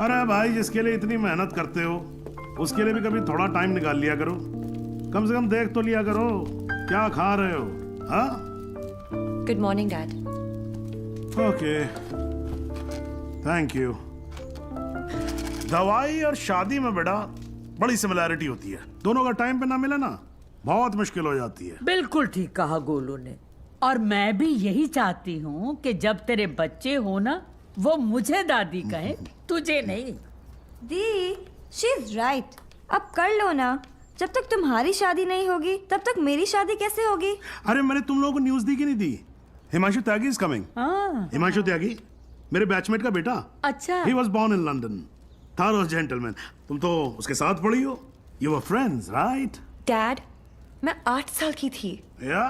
अरे भाई, जिसके लिए इतनी मेहनत करते हो उसके लिए भी कभी थोड़ा टाइम निकाल लिया करो। कम से कम देख तो लिया करो क्या खा रहे हो। हाँ, good morning dad. Okay, thank you. दवाई और शादी में बेटा बड़ी सिमिलैरिटी होती है। दोनों का टाइम पे ना मिले ना बहुत मुश्किल हो जाती है। बिल्कुल ठीक कहा गोलू ने। और मैं भी यही चाहती हूँ कि जब तेरे बच्चे हो ना, वो मुझे दादी कहे, तुझे नहीं। दी, शी इज राइट। अब कर लो ना। जब तक तुम्हारी शादी नहीं होगी तब तक मेरी शादी कैसे होगी? अरे मैंने तुम लोगों को न्यूज दी कि नहीं दी? Himanshu Tyagi is coming. हिमांशु त्यागी मेरे बैचमेट का बेटा। अच्छा। He was born in London. Thorough gentleman. तुम तो उसके साथ पढ़ी हो। You were friends, right? Dad, मैं 8 साल की थी। या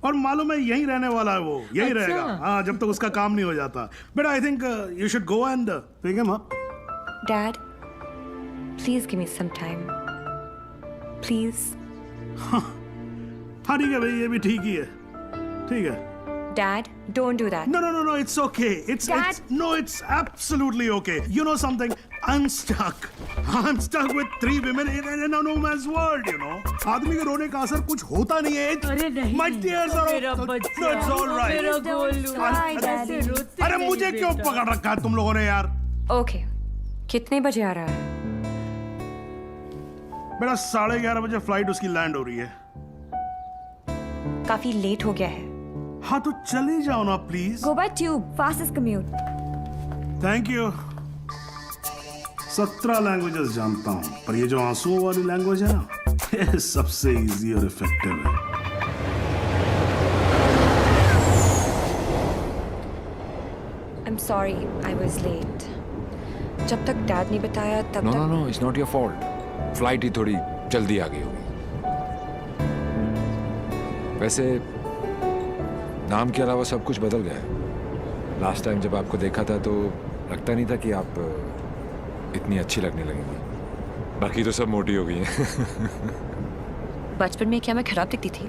और मालूम है यहीं रहने वाला है वो, यहीं अच्छा। रहेगा। हाँ, जब तक उसका काम नहीं हो जाता। बेटा I think you should go and pick him up. Dad, please give me some time, please. हाँ ठीक है भाई, ये भी ठीक ही है। ठीक है। Dad, don't do that. No, it's okay. It's absolutely okay. You know something? I'm stuck with 3 women in a no man's world, you know. आदमी के रोने का असर कुछ होता नहीं है। अरे नहीं, My tears are मेरा बच्चा, No, it's all right. मेरा गोलू, ऐसे रोते अरे नहीं मुझे क्यों बेटा। पकड़ रखा है तुम लोगों ने यार? ओके, कितने बजे आ रहा है? बेटा 11:30 बजे फ्लाइट उसकी लैंड हो रही है। काफी लेट हो गया है। हाँ तो चले जाओ ना please. Go by tube, fastest commute. Thank you. 17 languages जानता हूँ, पर ये जो आंसुओं वाली लैंग्वेज है ना, ये सबसे इजी और इफेक्टिव है। I'm sorry, I was late. जब तक डैड ने बताया तब तक। No, it's not your fault. Flight ही थोड़ी जल्दी आ गई होगी। वैसे नाम के अलावा सब कुछ बदल गया है। लास्ट टाइम जब आपको देखा था तो लगता नहीं था कि आप इतनी अच्छी लगने लगेंगी। बाकी तो सब मोटी हो गई हैं। बचपन में क्या मैं खराब दिखती थी?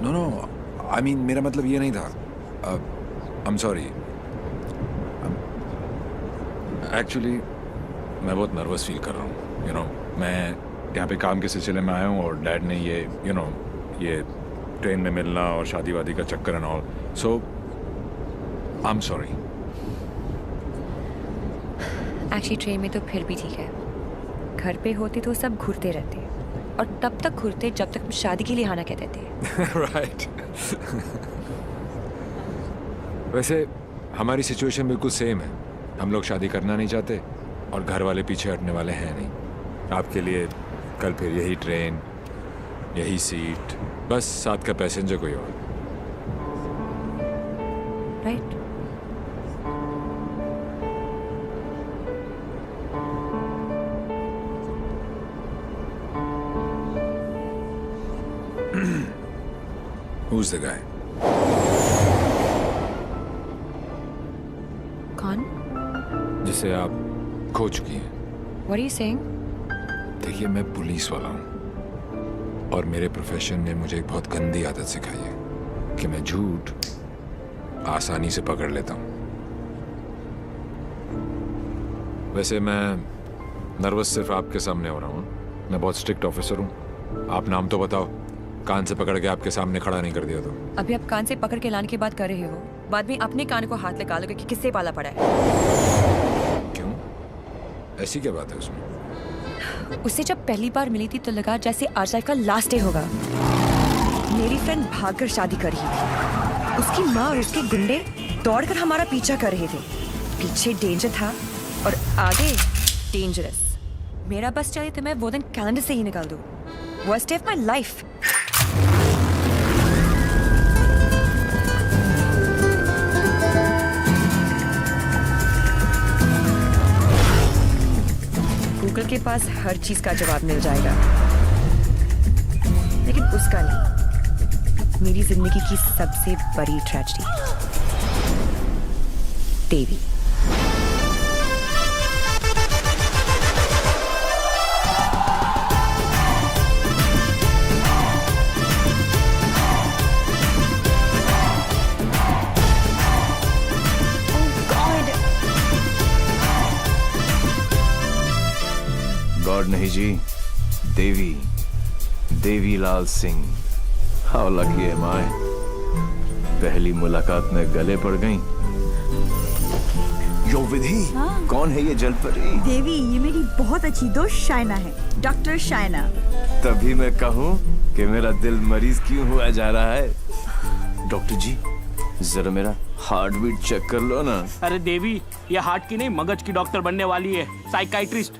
नो, आई मीन मेरा मतलब ये नहीं था। I am sorry. एक्चुअली मैं बहुत नर्वस फील कर रहा हूँ। यू नो, मैं यहाँ पे काम के सिलसिले में आया हूँ और डैड ने ये ये ट्रेन में मिलना और शादी वादी का चक्कर and all, so I am sorry. Actually train में तो फिर भी ठीक है। घर पे होते तो सब घूरते रहते, और तब तक घूरते जब तक शादी के लिए आना कहते थे। राइट। वैसे हमारी सिचुएशन बिल्कुल सेम है। हम लोग शादी करना नहीं चाहते और घर वाले पीछे हटने वाले हैं नहीं। आपके लिए कल फिर यही ट्रेन, यही सीट, बस साथ का पैसेंजर कोई और। राइट? Who's the guy? कौन? जिसे आप खो चुकी हैं। What are you saying? देखिए, मैं पुलिस वाला हूँ और मेरे प्रोफेशन ने मुझे एक बहुत गंदी आदत सिखाई है कि मैं झूठ आसानी से पकड़ लेता हूँ। वैसे मैं नर्वस सिर्फ आपके सामने हो रहा हूँ। मैं बहुत स्ट्रिक्ट ऑफिसर हूँ। आप नाम तो बताओ, कान से पकड़ के आपके सामने खड़ा नहीं कर दिया तो। अभी आप कान से पकड़ के लाने की बात कर रहे हो, बाद में अपने कान को हाथ लगा लोगे कि किससे पाला पड़ा है। क्यों? ऐसी क्या बात है उसमें? उससे जब पहली बार मिली थी तो लगा जैसे आज लाइफ का लास्ट डे होगा। मेरी फ्रेंड भागकर शादी कर रही थी। उसकी माँ और उसके गुंडे दौड़कर हमारा पीछा कर रहे थे। पीछे डेंजर था और आगे डेंजरस। मेरा बस चले तो मैं वो दिन कैलेंडर से ही निकाल दूं। Worst day of my life. Google के पास हर चीज का जवाब मिल जाएगा, लेकिन उसका नहीं। मेरी जिंदगी की सबसे बड़ी ट्रेजेडी, देवी। लॉर्ड नहीं जी, Devi Lal Singh. How lucky M आई, पहली मुलाकात में गले पड़ गई। यो विधि, कौन है ये जलपरी? देवी, ये मेरी बहुत अच्छी दोस्त शाइना है, डॉक्टर शाइना। तभी मैं कहूँ कि मेरा दिल मरीज क्यों हुआ जा रहा है। डॉक्टर जी, जरा मेरा हार्ट बीट चेक कर लो ना। अरे देवी, ये हार्ट की नहीं मगज की डॉक्टर बनने वाली है, साइकाइट्रिस्ट।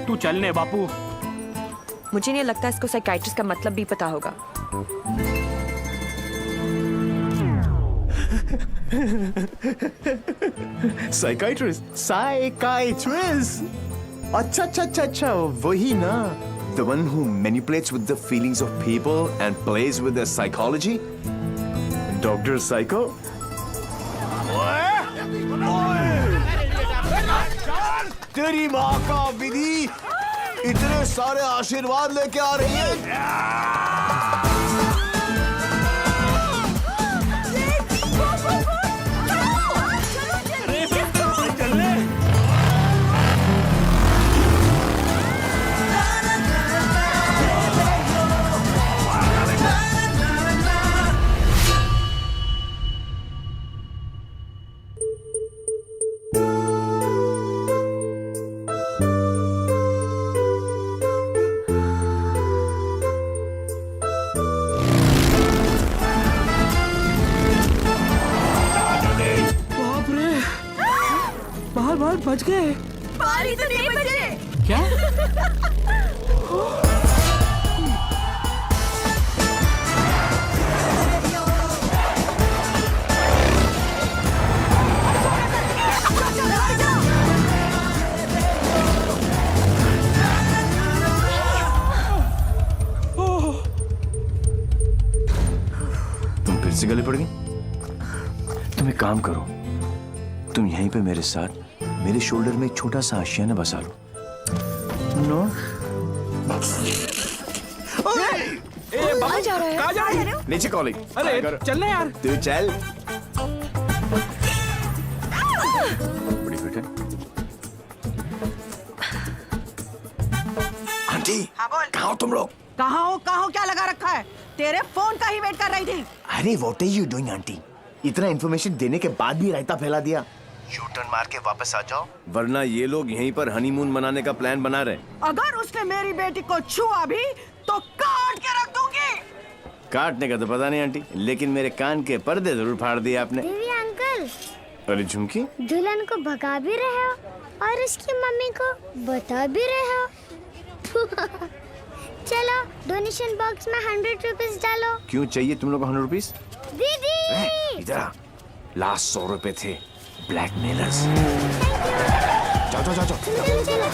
तू चलने बापू। मुझे नहीं लगता इसको साइकाइट्रिस्ट का मतलब भी पता होगा। साइकाइट्रिस्ट। अच्छा, वही ना। The one who manipulates with the feelings of people and plays with their psychology? Dr. Psycho? तेरी माँ का विधि इतने सारे आशीर्वाद लेके आ रही है। बाल बच गए। बाल ही तो नहीं बचे। क्या? तुम फिर से गले पड़ गई? तुम एक काम करो, तुम यहीं पे मेरे साथ मेरे शोल्डर में एक छोटा सा आशियाना बसा लो। नो? कहाँ जा रहा है? कहाँ जा रही है? नीचे कॉलिंग। अरे चलना यार। तू चल। बड़ी बेटे। आंटी, कहाँ हो तुम लोग? कहाँ हो क्या लगा रखा है? तेरे फोन का ही वेट कर रही थी। अरे what are you doing aunty? इतना इन्फॉर्मेशन देने के बाद भी रायता फैला दिया। यू टर्न मार के वापस आ जाओ, वरना ये लोग यहीं पर हनीमून मनाने का प्लान बना रहे। अगर उसने मेरी बेटी को छुआ भी तो काट के रख दूंगी। काटने का तो पता नहीं आंटी, लेकिन मेरे कान के पर्दे जरूर फाड़ दिए आपने। देवी अंकल, अरे झुमकी, दुल्हन को भगा भी रहे हो और उसकी मम्मी को बता भी रहे हो। चलो डोनेशन बॉक्स में 100 रुपीस डालो। क्यों चाहिए तुम लोग को 100 रुपीस? दीदी इधर आ, लास्ट 100 रुपए थे, ब्लैकमेलर्स। जाओ जाओ जाओ जाओ। चलो चलो चलो।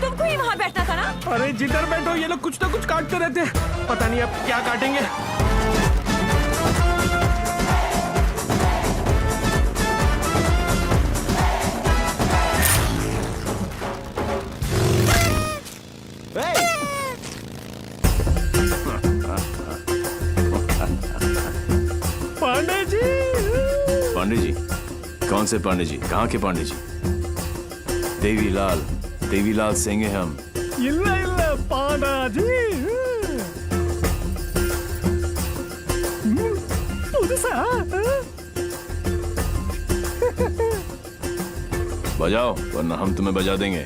तुमको ही वहाँ बैठना था ना? अरे जिधर बैठो ये लोग कुछ ना कुछ काटते रहते हैं, पता नहीं अब क्या काटेंगे। पांडे जी। पांडे जी? कौन से पांडे जी? कहाँ के पांडे जी? देवीलाल सिंह हैं हम। इल्ला इल्ला पांडा जी। बजाओ, वरना हम तुम्हें बजा देंगे।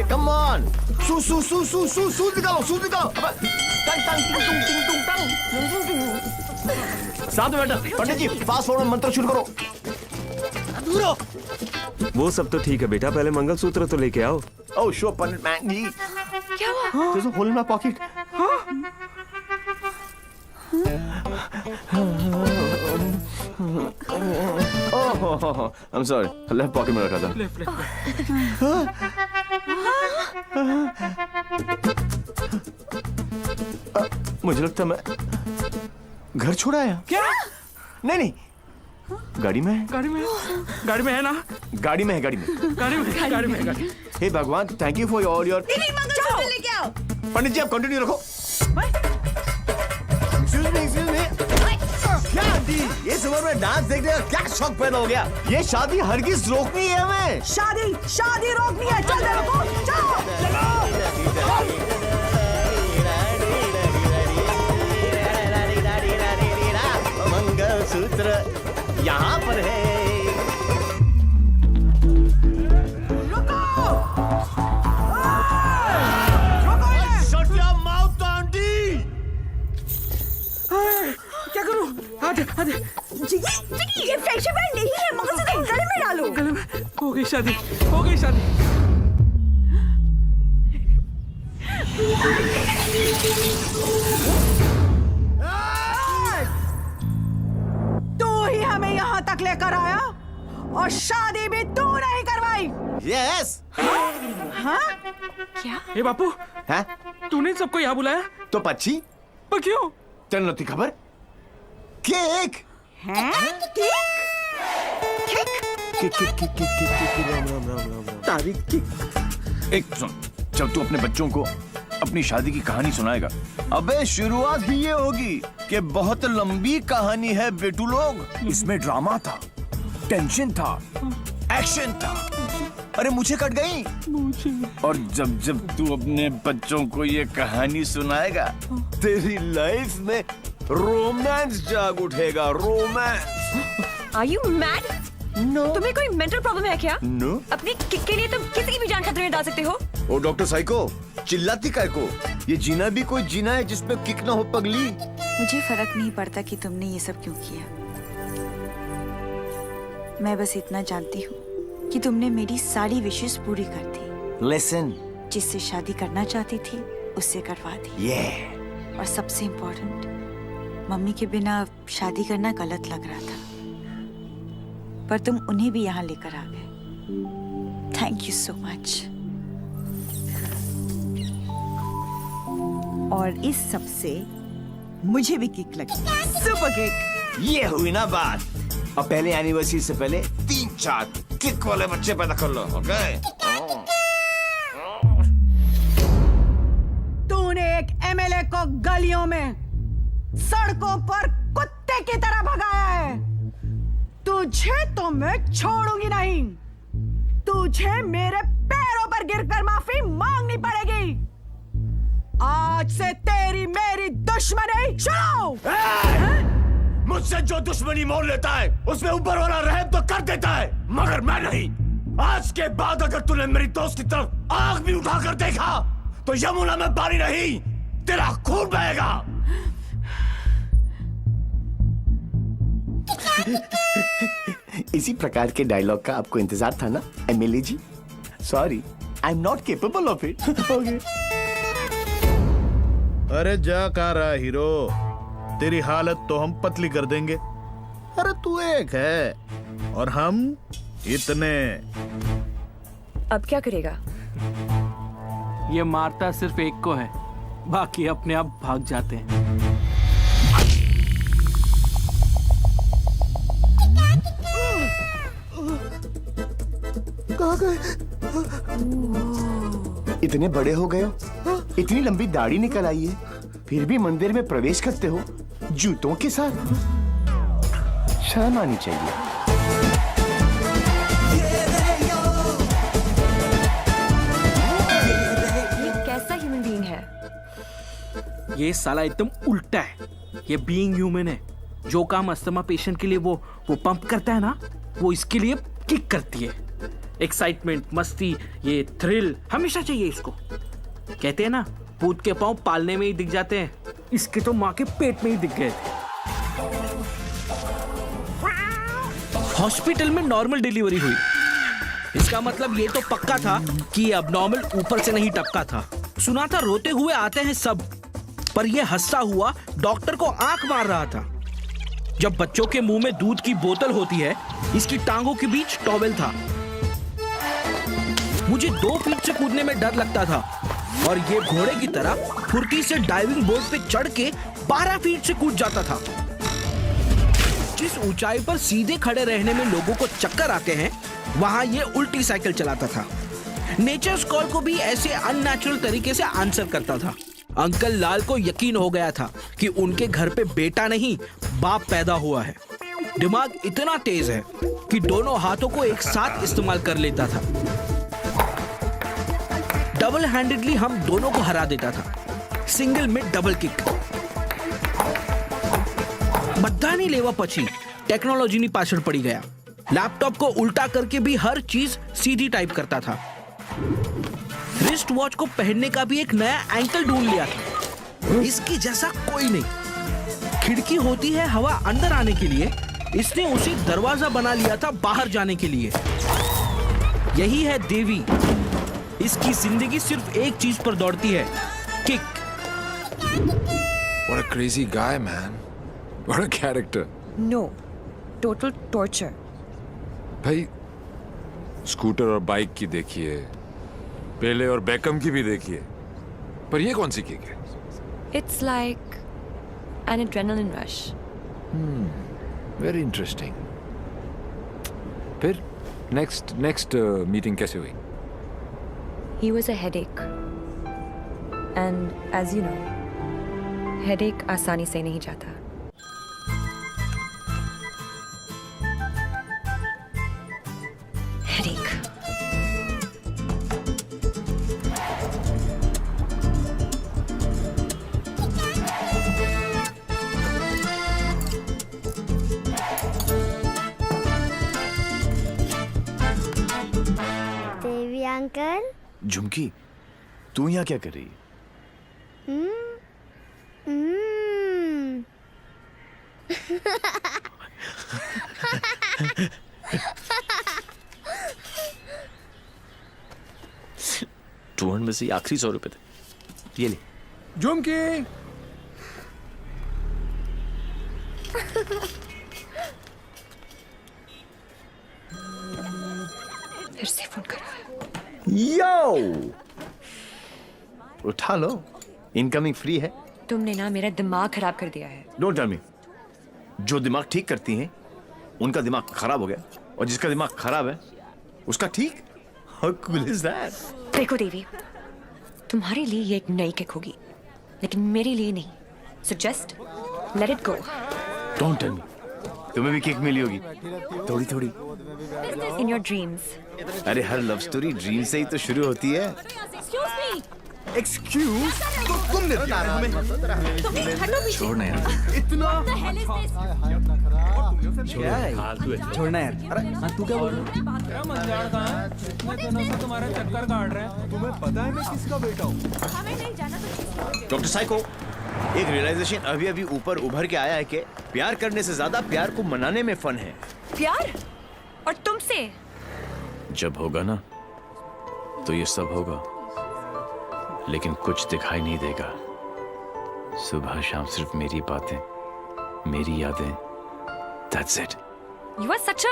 Come on! सूज निकालो। साथ में बैठो। पंडित जी, फास्ट फॉरवर्ड मंत्र शुरू करो। दूर हो। वो सब तो ठीक है बेटा, पहले मंगलसूत्र तो लेके आओ। Oh, sure, Pandit man. क्या हुआ? There's a hole in my pocket. Oh, I'm sorry. Left pocket में रखा था। मुझे लगता है मैं घर छोड़ आया। क्या? नहीं नहीं, गाड़ी में है। गाड़ी में है ना? गाड़ी में है। गाड़ी में। हे भगवान, thank you for all your. लेके आओ। पंडित जी आप कंटिन्यू रखो। Excuse me. क्या आंटी, ये उम्र में डांस देखने का क्या शौक पैदा हो गया? ये शादी हरगिज रोकनी है हमें। शादी रोकनी है। चल देखो, मंगलसूत्र यहाँ पर है। Shut your mouth, aunty. क्या करूं? आधे ये फ्रेंडशिप बैंड नहीं है, मंगलसूत्र गले में डालो। गले में हो गई शादी। तू ही हमें यहाँ तक लेकर आया और शादी भी तू नहीं करवाई। Yes। ए बापू, हैं? तूने सबको यहाँ बुलाया? तो पच्ची पर क्यों? तेरे नती खबर? केक। तारीख की। एक सुन, जब तू अपने बच्चों को अपनी शादी की कहानी सुनाएगा, अबे शुरुआत ही ये होगी कि बहुत लंबी कहानी है बेटू लोग। इसमें ड्रामा था, टेंशन था, एक्शन था। अरे मुझे कट गई। और जब जब तू अपने बच्चों को ये कहानी सुनाएगा, तेरी लाइफ में रोमांस जाग उठेगा। Romance. Are you mad? No तुम्हें कोई मेंटल प्रॉब्लम है क्या? नो। अपनी किक के लिए तुम किसी की भी जान खतरे में डाल सकते हो। ओ डॉक्टर साइको, चिल्लाती काय को? ये जीना भी कोई जीना है जिसमें किक ना हो पगली। मुझे फर्क नहीं पड़ता कि तुमने ये सब क्यों किया। मैं बस इतना जानती हूँ कि तुमने मेरी सारी विशेष पूरी कर दी। लिसन। जिससे शादी करना चाहती थी उससे करवा दी। और सबसे इम्पोर्टेंट, मम्मी के बिना शादी करना गलत लग रहा था, पर तुम उन्हें भी यहाँ लेकर आ गए। Thank you so much. और इस सब से मुझे भी किक लगी। Super kick. ये हुई ना बात। अब पहले एनिवर्सरी से पहले 3-4 किक वाले बच्चे पैदा कर लो, ओके? तूने एक एमएलए को गलियों में, सड़कों पर कुत्ते की तरह भगाया है। तुझे तो मैं छोड़ूंगी नहीं। तुझे मेरे पैरों पर गिरकर माफी मांगनी पड़ेगी। आज से तेरी मेरी दुश्मनी शुरू। मुझसे जो दुश्मनी मोल लेता है उसमें ऊपर वाला रहम तो कर देता है, मगर मैं नहीं। आज के बाद अगर तूने मेरी दोस्त की तरफ आंख भी उठाकर देखा तो यमुना में पानी नहीं, तेरा खून बहेगा। इसी प्रकार के डायलॉग का आपको इंतजार था ना MLA ji? Sorry, I am not capable of it. अरे जा कहाँ रहा हीरो, तेरी हालत तो हम पतली कर देंगे। अरे तू एक है और हम इतने। अब क्या करेगा? ये मारता सिर्फ एक को है, बाकी अपने आप भाग जाते हैं। कहाँ गए? इतने बड़े हो गए हो, इतनी लंबी दाढ़ी निकल आई है, फिर भी मंदिर में प्रवेश करते हो जूतों के साथ। शर्म आनी चाहिए। ये कैसा ह्यूमन बीइंग है? ये साला एकदम उल्टा है। ये बीइंग ह्यूमन है। जो काम अस्थमा पेशेंट के लिए वो पंप करता है ना, वो इसके लिए किक करती है। एक्साइटमेंट, मस्ती, ये थ्रिल हमेशा चाहिए इसको। कहते हैं ना, भूत के पांव पालने में ही दिख जाते हैं, इसके तो माँ के पेट में ही दिख गए थे। हॉस्पिटल में नॉर्मल डिलीवरी हुई। इसका मतलब ये तो पक्का था कि अब नॉर्मल ऊपर से नहीं टपका था। सुना था रोते हुए आते हैं सब, पर यह हंसता हुआ डॉक्टर को आंख मार रहा था। जब बच्चों के मुंह में दूध की बोतल होती है, इसकी टांगों के बीच टॉवेल था। मुझे 2 फीट से कूदने में डर लगता था और ये घोड़े की तरह फुर्ती से डाइविंग बोर्ड पे चढ़ के 12 फीट से कूद जाता था। जिस ऊंचाई पर सीधे खड़े रहने में लोगों को चक्कर आते हैं, वहां ये उल्टी साइकिल चलाता था। नेचर्स कॉल को भी ऐसे अननेचुरल तरीके से आंसर करता था। अंकल लाल को यकीन हो गया था कि उनके घर पे बेटा नहीं बाप पैदा हुआ है। दिमाग इतना तेज है कि दोनों हाथों को एक साथ इस्तेमाल कर लेता था। डबल हैंडेडली हम दोनों को हरा देता था, सिंगल में डबल किक। बधानी लेवा पची टेक्नोलॉजी पाछड़ पड़ी गया। लैपटॉप को उल्टा करके भी हर चीज सीधी टाइप करता था। रिस्ट वॉच को पहनने का भी एक नया एंकल ढूंढ लिया था। इसकी जैसा कोई नहीं। खिड़की होती है हवा अंदर आने के लिए, इसने उसे दरवाजा बना लिया था बाहर जाने के लिए। यही है देवी। इसकी जिंदगी सिर्फ एक चीज पर दौड़ती है, kick. What a crazy guy, man. What a character. No, total torture. भाई स्कूटर और बाइक की देखिए, पेले और बेकम की भी देखिए, पर ये कौन सी किक है? It's like an adrenaline rush. Very interesting. फिर next मीटिंग कैसे हुई? He was a headache. And as you know, headache आसानी से नहीं जाता। Headache. देवी अंकल। झुमकी, तू यहाँ क्या कर रही है? टूर में से आखिरी 100 रुपए थे, ये ले। झुमकी, फिर से फोन करा। यो, उठा लो, इनकमिंग फ्री है। तुमने ना मेरा दिमाग खराब कर दिया है। Don't tell me. जो दिमाग ठीक करती हैं उनका दिमाग खराब हो गया, और जिसका दिमाग खराब है उसका ठीक। How cool is that? देखो देवी, तुम्हारे लिए ये एक नई किक होगी, लेकिन मेरे लिए नहीं। So just let it go. Don't tell me. तुम्हें भी किक मिली होगी, थोड़ी थोड़ी। In your dreams. अरे हर लव स्टोरी ड्रीम से ही तो शुरू होती है। एक्सक्यूज, तो तुमने छोड़ना यार। छोड़ना यार। अरे तू क्या बोल रहा है? तुम्हारा चक्कर काट रहे हैं। तुम्हें पता है मैं किसका बेटा हूँ? डॉक्टर साइको, एक रियलाइजेशन अभी अभी ऊपर उभर के आया है कि प्यार करने से ज्यादा प्यार को मनाने में फन है। प्यार? और तुमसे? जब होगा ना तो ये सब होगा, लेकिन कुछ दिखाई नहीं देगा। सुबह शाम सिर्फ मेरी बातें, मेरी यादें। That's it. You are such a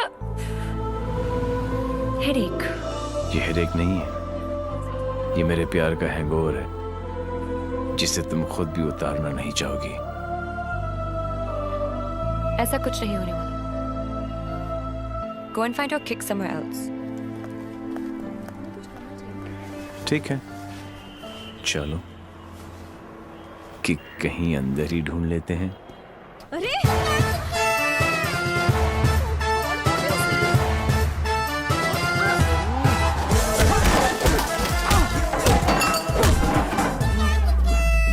headache. ये हेडेक नहीं है, ये मेरे प्यार का हैंगओवर है, जिसे तुम खुद भी उतारना नहीं चाहोगी। ऐसा कुछ नहीं होने वाला। Go and find your kick somewhere else. ठीक है, चलो कि कहीं अंदर ही ढूंढ लेते हैं। अरे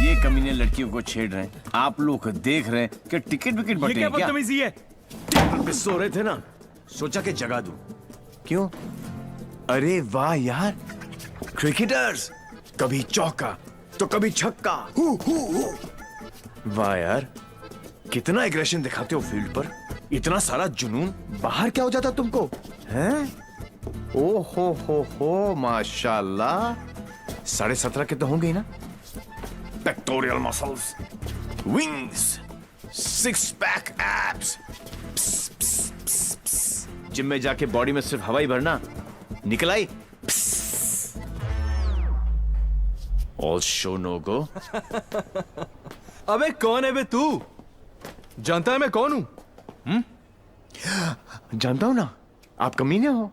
ये कमीने लड़कियों को छेड़ रहे हैं, आप लोग देख रहे हैं कि टिकट विकेट बटे क्या? बदतमीजी है। टेबल पे सो रहे थे ना, सोचा कि जगा दूं। क्यों? अरे वाह यार, क्रिकेटर्स, कभी चौका तो कभी छक्का। वाह यार, कितना एग्रेशन दिखाते हो फील्ड पर। इतना सारा जुनून बाहर क्या हो जाता तुमको, हैं? ओ हो माशाल्लाह। 17.5 के तो होंगे ही ना। Pectoral muscles, wings, 6 pack abs. Gym में जाके बॉडी में सिर्फ हवा ही भरना, निकल आई। ऑल शो नो गो। अबे कौन है बे तू? जानता है मैं कौन हूं? जानता हूं ना, आप कमीने हो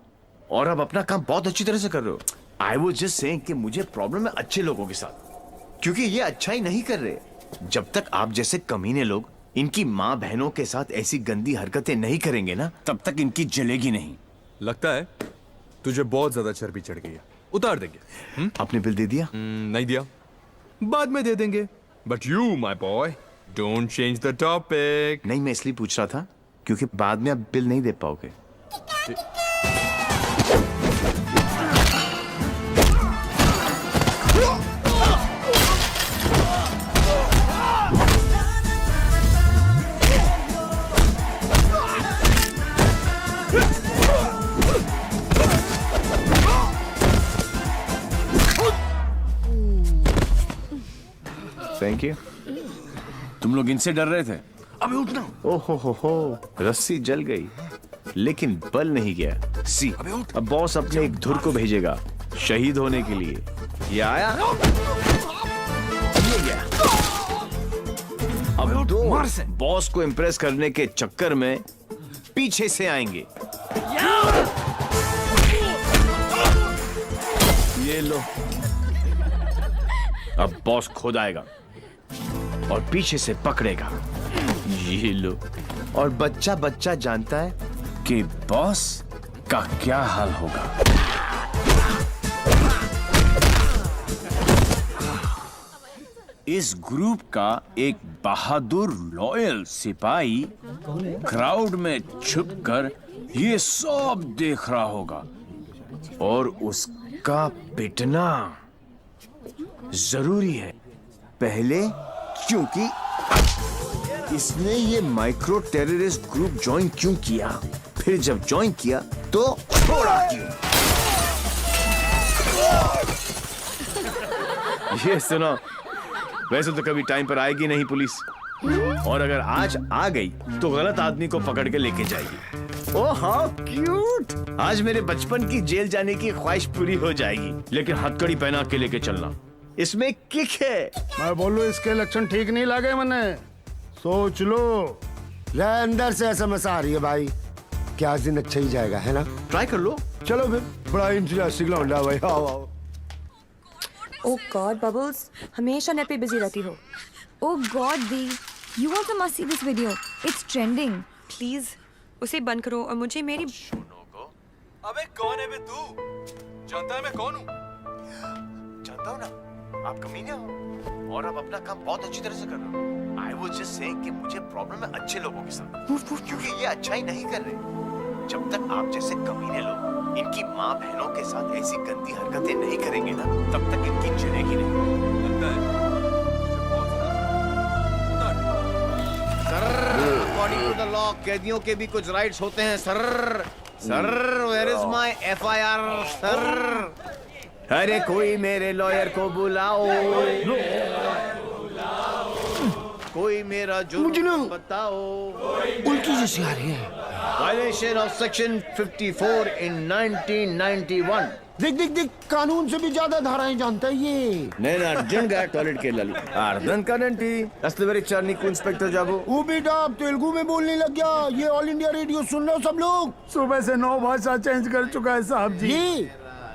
और आप अपना काम बहुत अच्छी तरह से कर रहे हो। आई वॉज जस्ट सेइंग कि मुझे प्रॉब्लम है अच्छे लोगों के साथ, क्योंकि ये अच्छा ही नहीं कर रहे। जब तक आप जैसे कमीने लोग इनकी माँ बहनों के साथ ऐसी गंदी हरकतें नहीं करेंगे ना, तब तक इनकी जलेगी नहीं। लगता है तुझे बहुत ज्यादा चर्बी चढ़ गई है, उतार देंगे। आपने बिल दे दिया? नहीं दिया, बाद में दे देंगे। But you my boy don't change the topic. नहीं, मैं इसलिए पूछ रहा था क्योंकि बाद में आप बिल नहीं दे पाओगे। Thank you. तुम लोग इनसे डर रहे थे? अबे उठना। ओहो हो, रस्सी जल गई लेकिन बल नहीं गया। सी, अब बॉस अपने एक धुर को भेजेगा शहीद होने के लिए। ये आया, ये गया। अब दो बॉस को इम्प्रेस करने के चक्कर में पीछे से आएंगे। ये लो। अब बॉस खुद आएगा और पीछे से पकड़ेगा। ये लो। और बच्चा बच्चा जानता है कि बॉस का क्या हाल होगा। इस ग्रुप का एक बहादुर लॉयल सिपाही क्राउड में छुपकर ये सब देख रहा होगा और उसका पिटना जरूरी है। पहले क्योंकि इसने ये माइक्रो टेररिस्ट ग्रुप ज्वाइन क्यों किया, फिर जब ज्वाइन किया तो छोड़ा क्यों। ये सुनो, वैसे तो कभी टाइम पर आएगी नहीं पुलिस, और अगर आज आ गई तो गलत आदमी को पकड़ के लेके जाएगी। Oh how cute. आज मेरे बचपन की जेल जाने की ख्वाहिश पूरी हो जाएगी, लेकिन हथकड़ी पहना के लेके चलना। इसमें किक है। मैं बोलूं इसके लक्षण ठीक नहीं लगे मने। सोच लो। अंदर से SMS आ रही है भाई। क्या आज दिन अच्छा ही जाएगा, है ना? ट्राई कर लो। चलो फिर, बड़ा इंटरेस्टिंग लौंडा भाई। आओ आओ। ओह गॉड बबल्स, हमेशा नेट पे बिजी रहती हो। Oh God, Dee, you also must see this video. It's trending. Please उसे बंद करो और मुझे मेरी अबे कौन है बे तू? जानता है मैं कौन हूँ? जानता हूँ ना, आप कमीने हो और आप अपना काम बहुत अच्छी तरह से कर रहे हो। I was just saying कि मुझे प्रॉब्लम है अच्छे लोगों के साथ, क्योंकि ये अच्छा ही नहीं कर रहे। जब तक आप जैसे कमीने लोग इनकी माँ बहनों के साथ ऐसी गंदी हरकतें नहीं करेंगे ना, तब तक इनकी जलेगी नहीं। लगता है अकॉर्डिंग टू द लॉ कैदियों के भी कुछ राइट्स होते हैं sir. Sir, where is my FIR sir? अरे कोई मेरे लॉयर को बुलाओ। कोई मेरा जुर्म बताओ। उल्टी जैसी आ रही है। Violation of section 54 in 1991। देख कानून से भी ज्यादा धाराएं जानता है ये। నేను అర్జున్గా టాయిలెట్కి వెళ్ళాలి. అర్థం కాదండి. అసలు వెరిచారు నీకు ఇన్స్పెక్టర్ జాబు. वो बेटा आप तेलुगु में बोलने लग गया। ये ऑल इंडिया रेडियो सुन रहे हो सब लोग? सुबह से 9 भाषा चेंज कर चुका है साहब जी।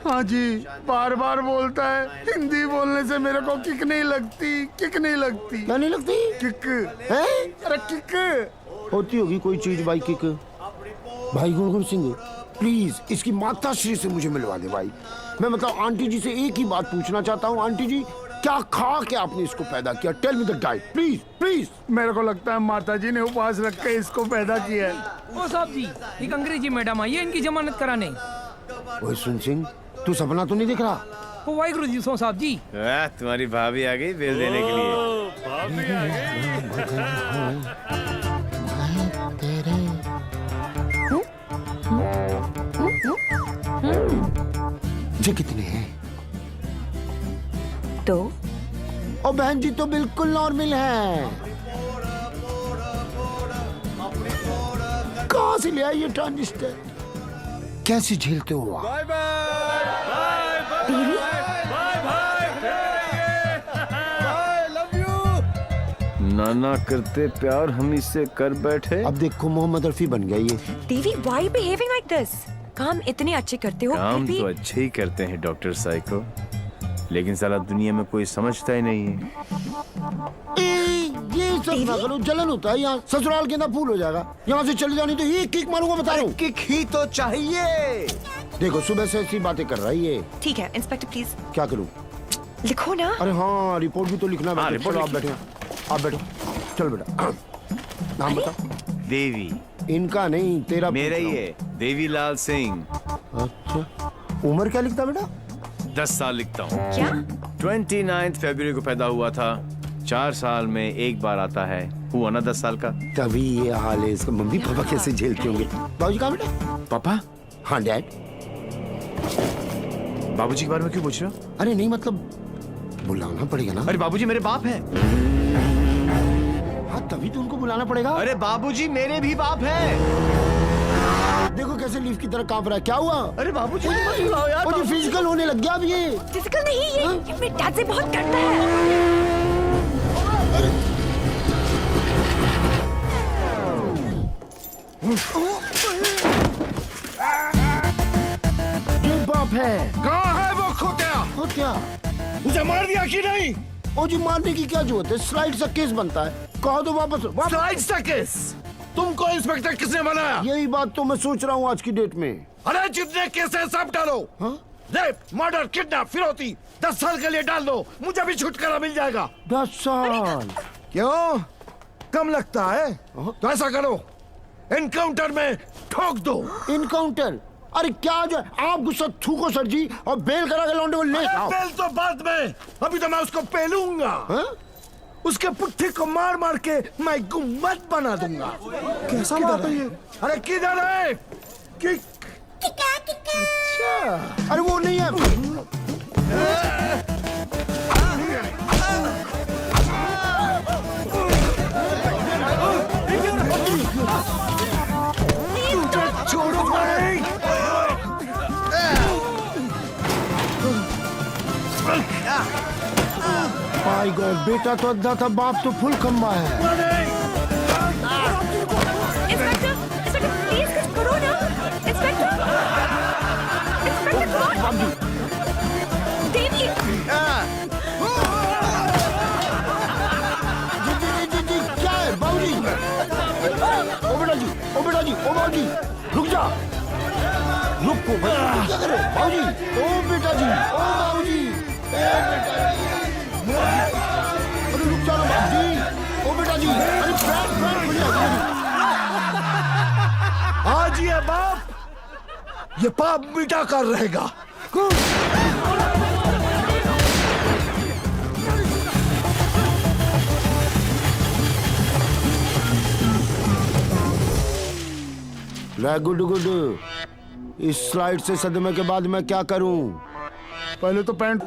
हाँ जी, बार बार बोलता है। हिंदी बोलने से मेरे को किक नहीं लगती। क्या नहीं लगती? किक है? अरे किक होती होगी कोई चीज भाई। किक भाई गुणगुण सिंह, प्लीज इसकी माता श्री से मुझे मिलवा दे भाई। मैं मतलब आंटी जी से एक ही बात पूछना चाहता हूँ। आंटी जी, क्या खा के आपने इसको पैदा किया? Tell me the diet please please. मेरे को लगता है माता जी ने उपवास रख के इसको पैदा किया है। ओ साहब जी, एक अंग्रेजी मैडम आई है इनकी जमानत कराने। ओए सुन सिंह, तू सपना तो नहीं दिख रहा? ओ वाहिगुरु जी सो साहब जी। तुम्हारी भाभी आ गई बिल देने के लिए। तेरे ये कितने हैं? 2। और बहन जी तो बिल्कुल नॉर्मल है। कहाँ से ले आई ये ट्रांजिस्टर? कैसे झेलते हो आप? Bye love you. नाना करते प्यार हम इससे कर बैठे। अब देखो मोहम्मद रफी बन गया ये। देवी, why are you behaving like this? काम इतने अच्छे करते हो काम फिर तो भी अच्छे ही करते हैं डॉक्टर साइको, लेकिन साला दुनिया में कोई समझता ही नहीं है। ये सब ना करो, जलन होता है यहाँ। ससुराल के अंदर फूल हो जाएगा। यहाँ से चली जानी तो ये किक मारूंगा, बता रहा हूँ। किक ही तो चाहिए। देखो सुबह से ऐसी बातें कर रहा है ये। ठीक है इंस्पेक्टर प्लीज क्या करूँ? लिखो ना। अरे हाँ, रिपोर्ट भी तो लिखना है। रिपोर्ट आप बैठे, आप बैठो। चल बेटा, नाम बता। देवी। इनका नहीं, तेरा मेरा ही है, देवीलाल सिंह। अच्छा, उम्र क्या लिखता बेटा? 10 साल लिखता हूँ। क्या? 29 फरवरी को पैदा हुआ था। 4 साल में एक बार आता है। हुआ ना 10 साल का। तभी ये हाल है इसका। मम्मी पापा कैसे झेलते होंगे? बाबूजी कहाँ बेटा? पापा? हाँ डैड। बाबूजी के बारे में क्यों पूछ रहे हो? अरे नहीं मतलब बुलाना पड़ेगा ना। अरे बाबूजी मेरे बाप है। हाँ तभी तो उनको बुलाना पड़ेगा। अरे बाबूजी मेरे भी बाप है। देखो कैसे लीफ की तरह कांप रहा है। क्या हुआ? अरे बाबूजी मत बुलाओ यार। मुझे फिजिकल होने लग गया अब ये। फिजिकल नहीं, ये मेरे डैड से बहुत करता है। ये बाप है। कहाँ है वो खोतिया? खोतिया उसे मार दिया कि नहीं? ओ जी, मारने की क्या जरूरत है? स्लाइड सा केस बनता है। कहो तो वापस स्लाइड सा केस? तुमको इंस्पेक्टर किसने बनाया? यही बात तो मैं सोच रहा हूँ आज की डेट में। अरे जितने केस है सब डालो। रेप, मर्डर, किडनैप, फिरौती 10 साल के लिए डाल दो। मुझे भी छुटकारा मिल जाएगा। 10 साल? क्यों कम लगता है? तो ऐसा करो, एनकाउंटर में ठोक दो। इनकाउंटर? अरे क्या जो आप गुस्सा थूको सर जी, और बेल करा के लौंडे को ले आओ। बेल तो बाद में, अभी तो मैं उसको पेलूंगा। उसके पुट्ठे को मार मार के मैं गुम्बद बना दूंगा। कैसा बात है ये? अरे किधर है? अच्छा, अरे वो नहीं है। छोड़ो भाई। माय गॉड, बेटा तो अद्धा था, बाप तो फुल खंबा है। इंस्पेक्टर, इंस्पेक्टर प्लीज कुछ करो ना। इंस्पेक्टर, इंस्पेक्टर कौन? देवी। जी, क्या है बाबूजी? ओ बेटा जी, ओ बेटा जी, ओ बाबूजी रुक जा। रुको क्या करे बाबूजी? ओ बेटा जी, ओ बाबूजी, ए बेटा जी, अरे रुक जा ना बाबूजी। ओ बेटा जी, अरे पैर बढ़िया। आज ये बाप ये पाप मिटा कर रहेगा। Good good. इस स्लाइड से सदमे के बाद मैं क्या करूं? पहले तो pant.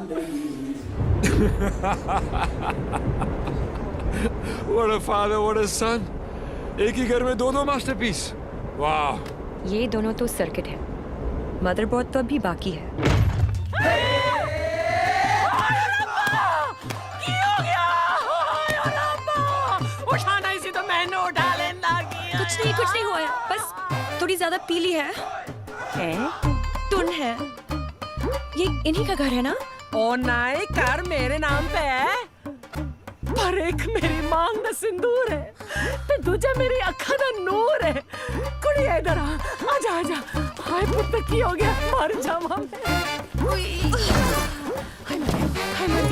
What a father, what a son. एक ही घर में दो मास्टरपीस। वाह। ये दोनों तो सर्किट है, मदरबोर्ड तो अभी बाकी है। उठाना इसी तो मैंने उठा लेना किया। कुछ नहीं हुआ है, बस थोड़ी ज्यादा पीली है। टुन है। ये इन्हीं का घर है ना? ओ नाई, घर मेरे नाम पे है, पर एक मेरी मांग दा सिंदूर है, ते दूजा मेरी अखा दा नूर है। कुड़िया इधर आ, आजा आजा। हाय पुत्र की हो गया, मर जावा मैं। हाय मर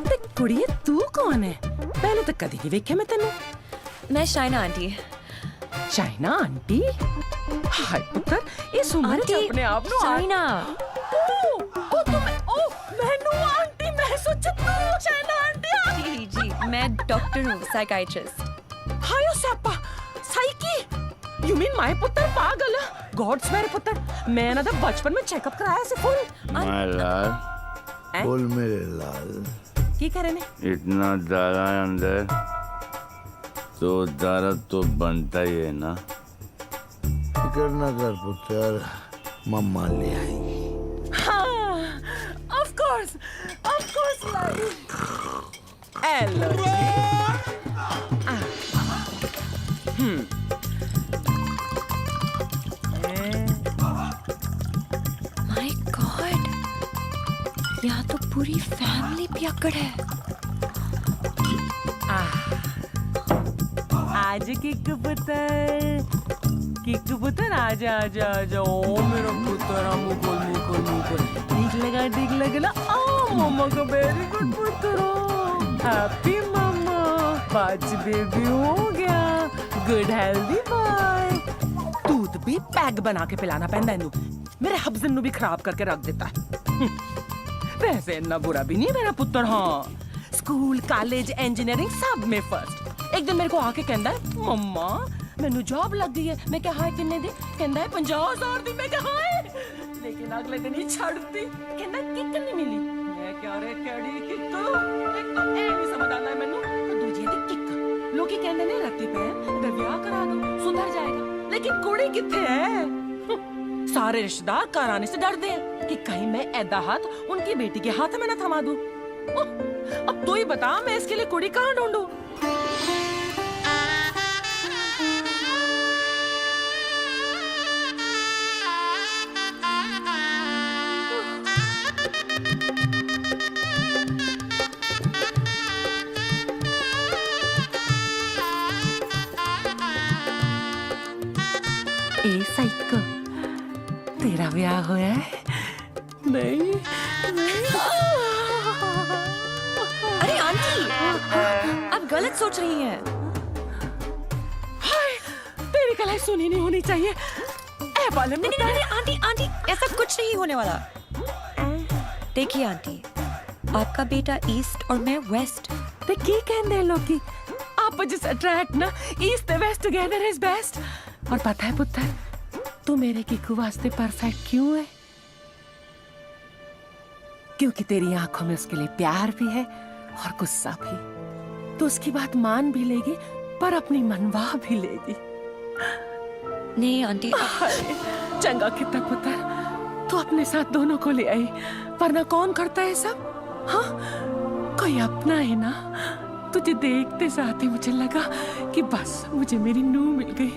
ते कुड़िया तू कौन है? पहले तो कदी नहीं देखे मैं तेनू। मैं शाइना आंटी। China aunty? हाय पुत्र, इस उम्र च अपने आप नु चाइना। ओ मैनू आंटी मैं सोचा तू चाइना आंटी। जी, मैं डॉक्टर हूँ, साइकाइट्रिस्ट। हायो Sapa, psyche. You mean my पुत्र पागल? गॉड्स मेरे पुत्र, मैं ना तो बचपन में चेकअप कराया से फुल। माय लाल, हैं? बोल मेरे लाल, की करे ने? इतना दारा है अंदर तो दारा तो बनता ही है ना। फिकर ना कर पुत्र, मम्मा ले आएगी। हाँ, of course Lali. Hello my God, यहाँ तो पूरी फैमिली पियक्कड़ है। आज किक पुत्र आजा आजा आजा। ओ मेरा पुत्र, मुकुल ठीक लगा ना। ओ मम्मा का वेरी गुड पुत्र, हैप्पी मम्मा, बाज बेबी हो गया, गुड हेल्दी बॉय। दूध भी पैक बना के पिलाना पैंदा इनू, मेरे हब्जन नु भी खराब करके रख देता है। वैसे इतना बुरा भी नहीं मेरा पुत्र। हाँ, स्कूल कॉलेज इंजीनियरिंग सब में फर्स्ट। एक दिन मेरे को आके कहता है, मम्मा मैनू जॉब लग गई है। मैं क्या हाय किन्ने दी? कहता है 50,000 दी। मैं क्या हाय, लेकिन अगले दिन ही छड़ती। कहता किक नहीं मिली। मैं क्या रे केड़ी किक? एक तो ए नहीं समझ आता है मैनू, तो दूजी दी किक। लोग कहते ने रत्ती पे मैं ब्याह करा दूं सुधर जाएगा, लेकिन कुड़ी किथे है? सारे रिश्तेदार कराने से डरते हैं कि कहीं मैं ऐदा हाथ उनकी बेटी के हाथ में ना थमा दूं। अब तू ही बता, मैं इसके लिए कुड़ी कहाँ ढूंढूं? ए साइको, तेरा ब्याह हुआ है? नहीं। अरे आंटी, आप गलत सोच रही हैं। हाय, तेरी कलाई सुनी नहीं होनी चाहिए। ए बाले में नहीं, आंटी ऐसा कुछ नहीं होने वाला। देखिए आंटी, आपका बेटा ईस्ट और मैं वेस्ट। ते की कहंदे लोगी? आपस अट्रैक्ट ना, east west together is best. और पता है पुत्र, तू मेरे किकू वास्ते परफेक्ट क्यों है? क्योंकि तेरी आंखों में उसके लिए प्यार भी है और गुस्सा भी। तो उसकी बात मान भी लेगी, पर अपनी मनवा भी लेगी। नहीं आंटी। चंगा कितना पुत्र, तू अपने साथ दोनों को ले आई, वरना कौन करता है सब? हाँ, कोई अपना है ना। तुझे देखते साथ ही मुझे लगा कि बस मुझे मेरी नूह मिल गई।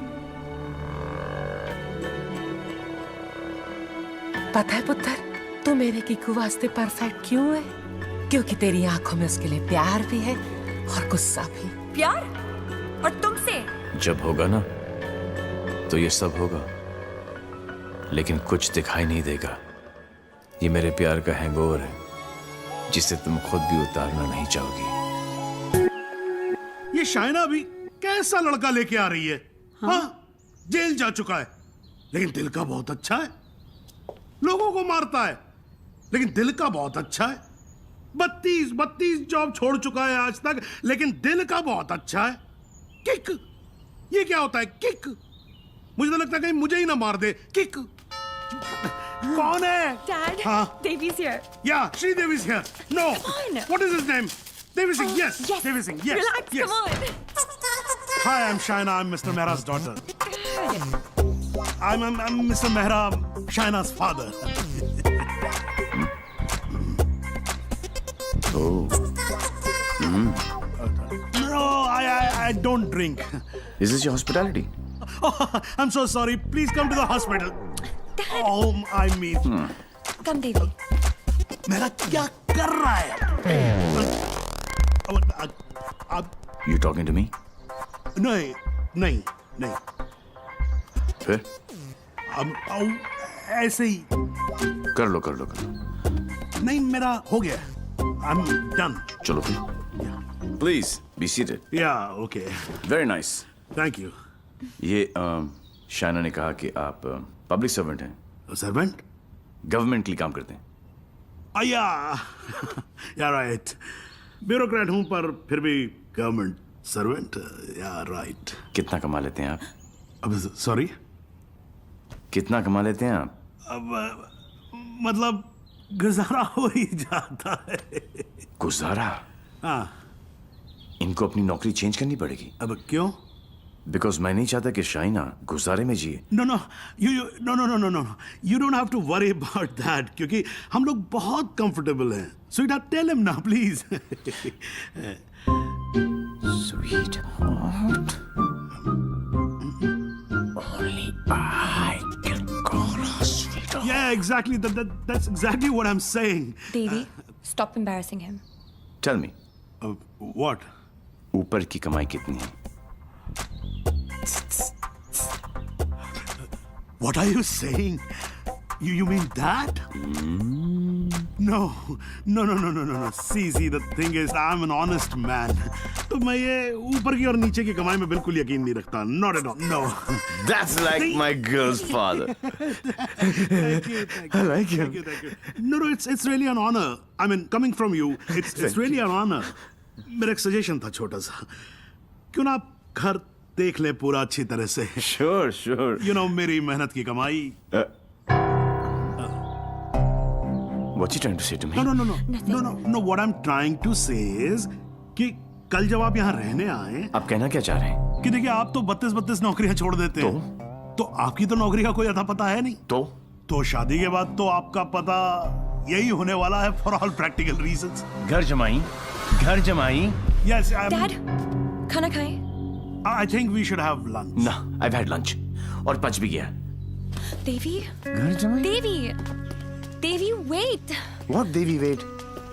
पता है पुत्र, तू मेरे किकू वास्ते परफेक्ट क्यों है? क्योंकि तेरी आंखों में उसके लिए प्यार भी है और गुस्सा भी। प्यार? और तुमसे? जब होगा ना तो ये सब होगा, लेकिन कुछ दिखाई नहीं देगा। ये मेरे प्यार का हैंगओवर है, जिसे तुम खुद भी उतारना नहीं चाहोगी। ये शाइना भी कैसा लड़का लेके आ रही है? हाँ, जेल जा चुका है, लेकिन दिल का बहुत अच्छा है। लोगों को मारता है, लेकिन दिल का बहुत अच्छा है। 32 जॉब छोड़ चुका है आज तक, लेकिन दिल का बहुत अच्छा है। किक, ये क्या होता है किक? मुझे तो लगता है कहीं मुझे ही ना मार दे। किक कौन है? Dad, हाँ, Devi's here. yeah, Sridevi is here. No, Come on. what is his name? Devi Singh. Yes, Devi Singh. Yes, Relax, yes. come on. Hi, I'm Shaina. I'm Mr. Mehra's daughter. I'm Mr. Mehra, Shaina's father. No, I don't drink. Is this your hospitality? Oh, I'm so sorry. Please come to the hospital. Oh, I mean. Come, Devi. मेरा क्या कर रहा है? You talking to me? नहीं। फिर? ऐसे ही। कर लो। नहीं, मेरा हो गया। I'm done. चलो फिर। Please be seated. Yeah, okay. Very nice. Thank you. ये शाइना ने कहा कि आप पब्लिक सर्वेंट हैं। सर्वेंट? गवर्नमेंट के लिए काम करते हैं। या राइट। ब्यूरोक्रेट हूं, पर फिर भी गवर्नमेंट सर्वेंट। या राइट। कितना कमा लेते हैं आप? अब सॉरी, कितना कमा लेते हैं आप? अब मतलब गुजारा हो ही जाता है। गुजारा? हाँ। इनको अपनी नौकरी चेंज करनी पड़ेगी। अब क्यों? बिकॉज मैं नहीं चाहता कि शाइना गुजारे में जिए। No no no, you don't have to worry about that, क्योंकि हम लोग बहुत कंफर्टेबल हैं। स्वीटहार्ट, टेल हिम ना please. Sweetheart, only I can call her sweetheart. Yeah, exactly. That's exactly what I'm saying. Devi, stop embarrassing him. Tell me, What? ऊपर की कमाई कितनी है? What are you saying? You mean that? No. See, the thing is, I'm an honest man. तो मैं ये ऊपर की और नीचे की कमाई में बिल्कुल यकीन नहीं रखता. Not at all. No. That's like my girl's father. Thank you. I like him. Thank you. No, it's really an honor. I mean, coming from you, it's really an honor. मेरा एक सजेशन था छोटा सा. क्यों ना आप घर देख ले पूरा अच्छी तरह से. Sure. You know, मेरी मेहनत की कमाई. What you trying to say to me? No. What I'm trying to say is कि कल जब आप यहाँ रहने आए, आप कहना क्या चाह रहे हैं? कि देखिए आप तो 32 नौकरियां छोड़ देते हैं. तो आपकी तो नौकरी का कोई अता पता है नहीं. तो शादी के बाद तो आपका पता यही होने वाला है for all practical reasons. घर जमाई. Yes, Dad, खाना खाएं? I think we should have lunch. No, I've had lunch. और पच भी गया. देवी, घर जमाई? देवी, wait. What Devi, wait?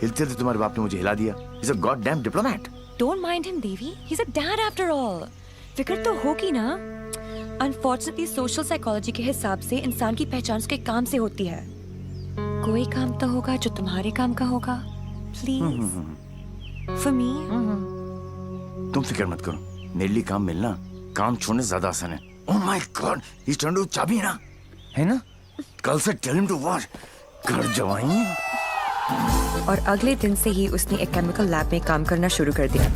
हिलते थे तुम्हारे बाप ने मुझे हिला दिया. He's a goddamn diplomat. Don't mind him, Devi. He's a dad after all. फिक्र तो होगी ना. Unfortunately, social psychology के हिसाब से इंसान की पहचान उसके काम से होती है. कोई काम तो होगा जो तुम्हारे काम का होगा. Please. For me. तुम फिक्र मत करो. मेरे लिए काम मिलना काम छोड़ने ज्यादा आसान है. Oh my God, he's trying to चाबी ना, है ना? कल से tell him to watch. घर जवाई. और अगले दिन से ही उसने एक केमिकल लैब में काम करना शुरू कर दिया,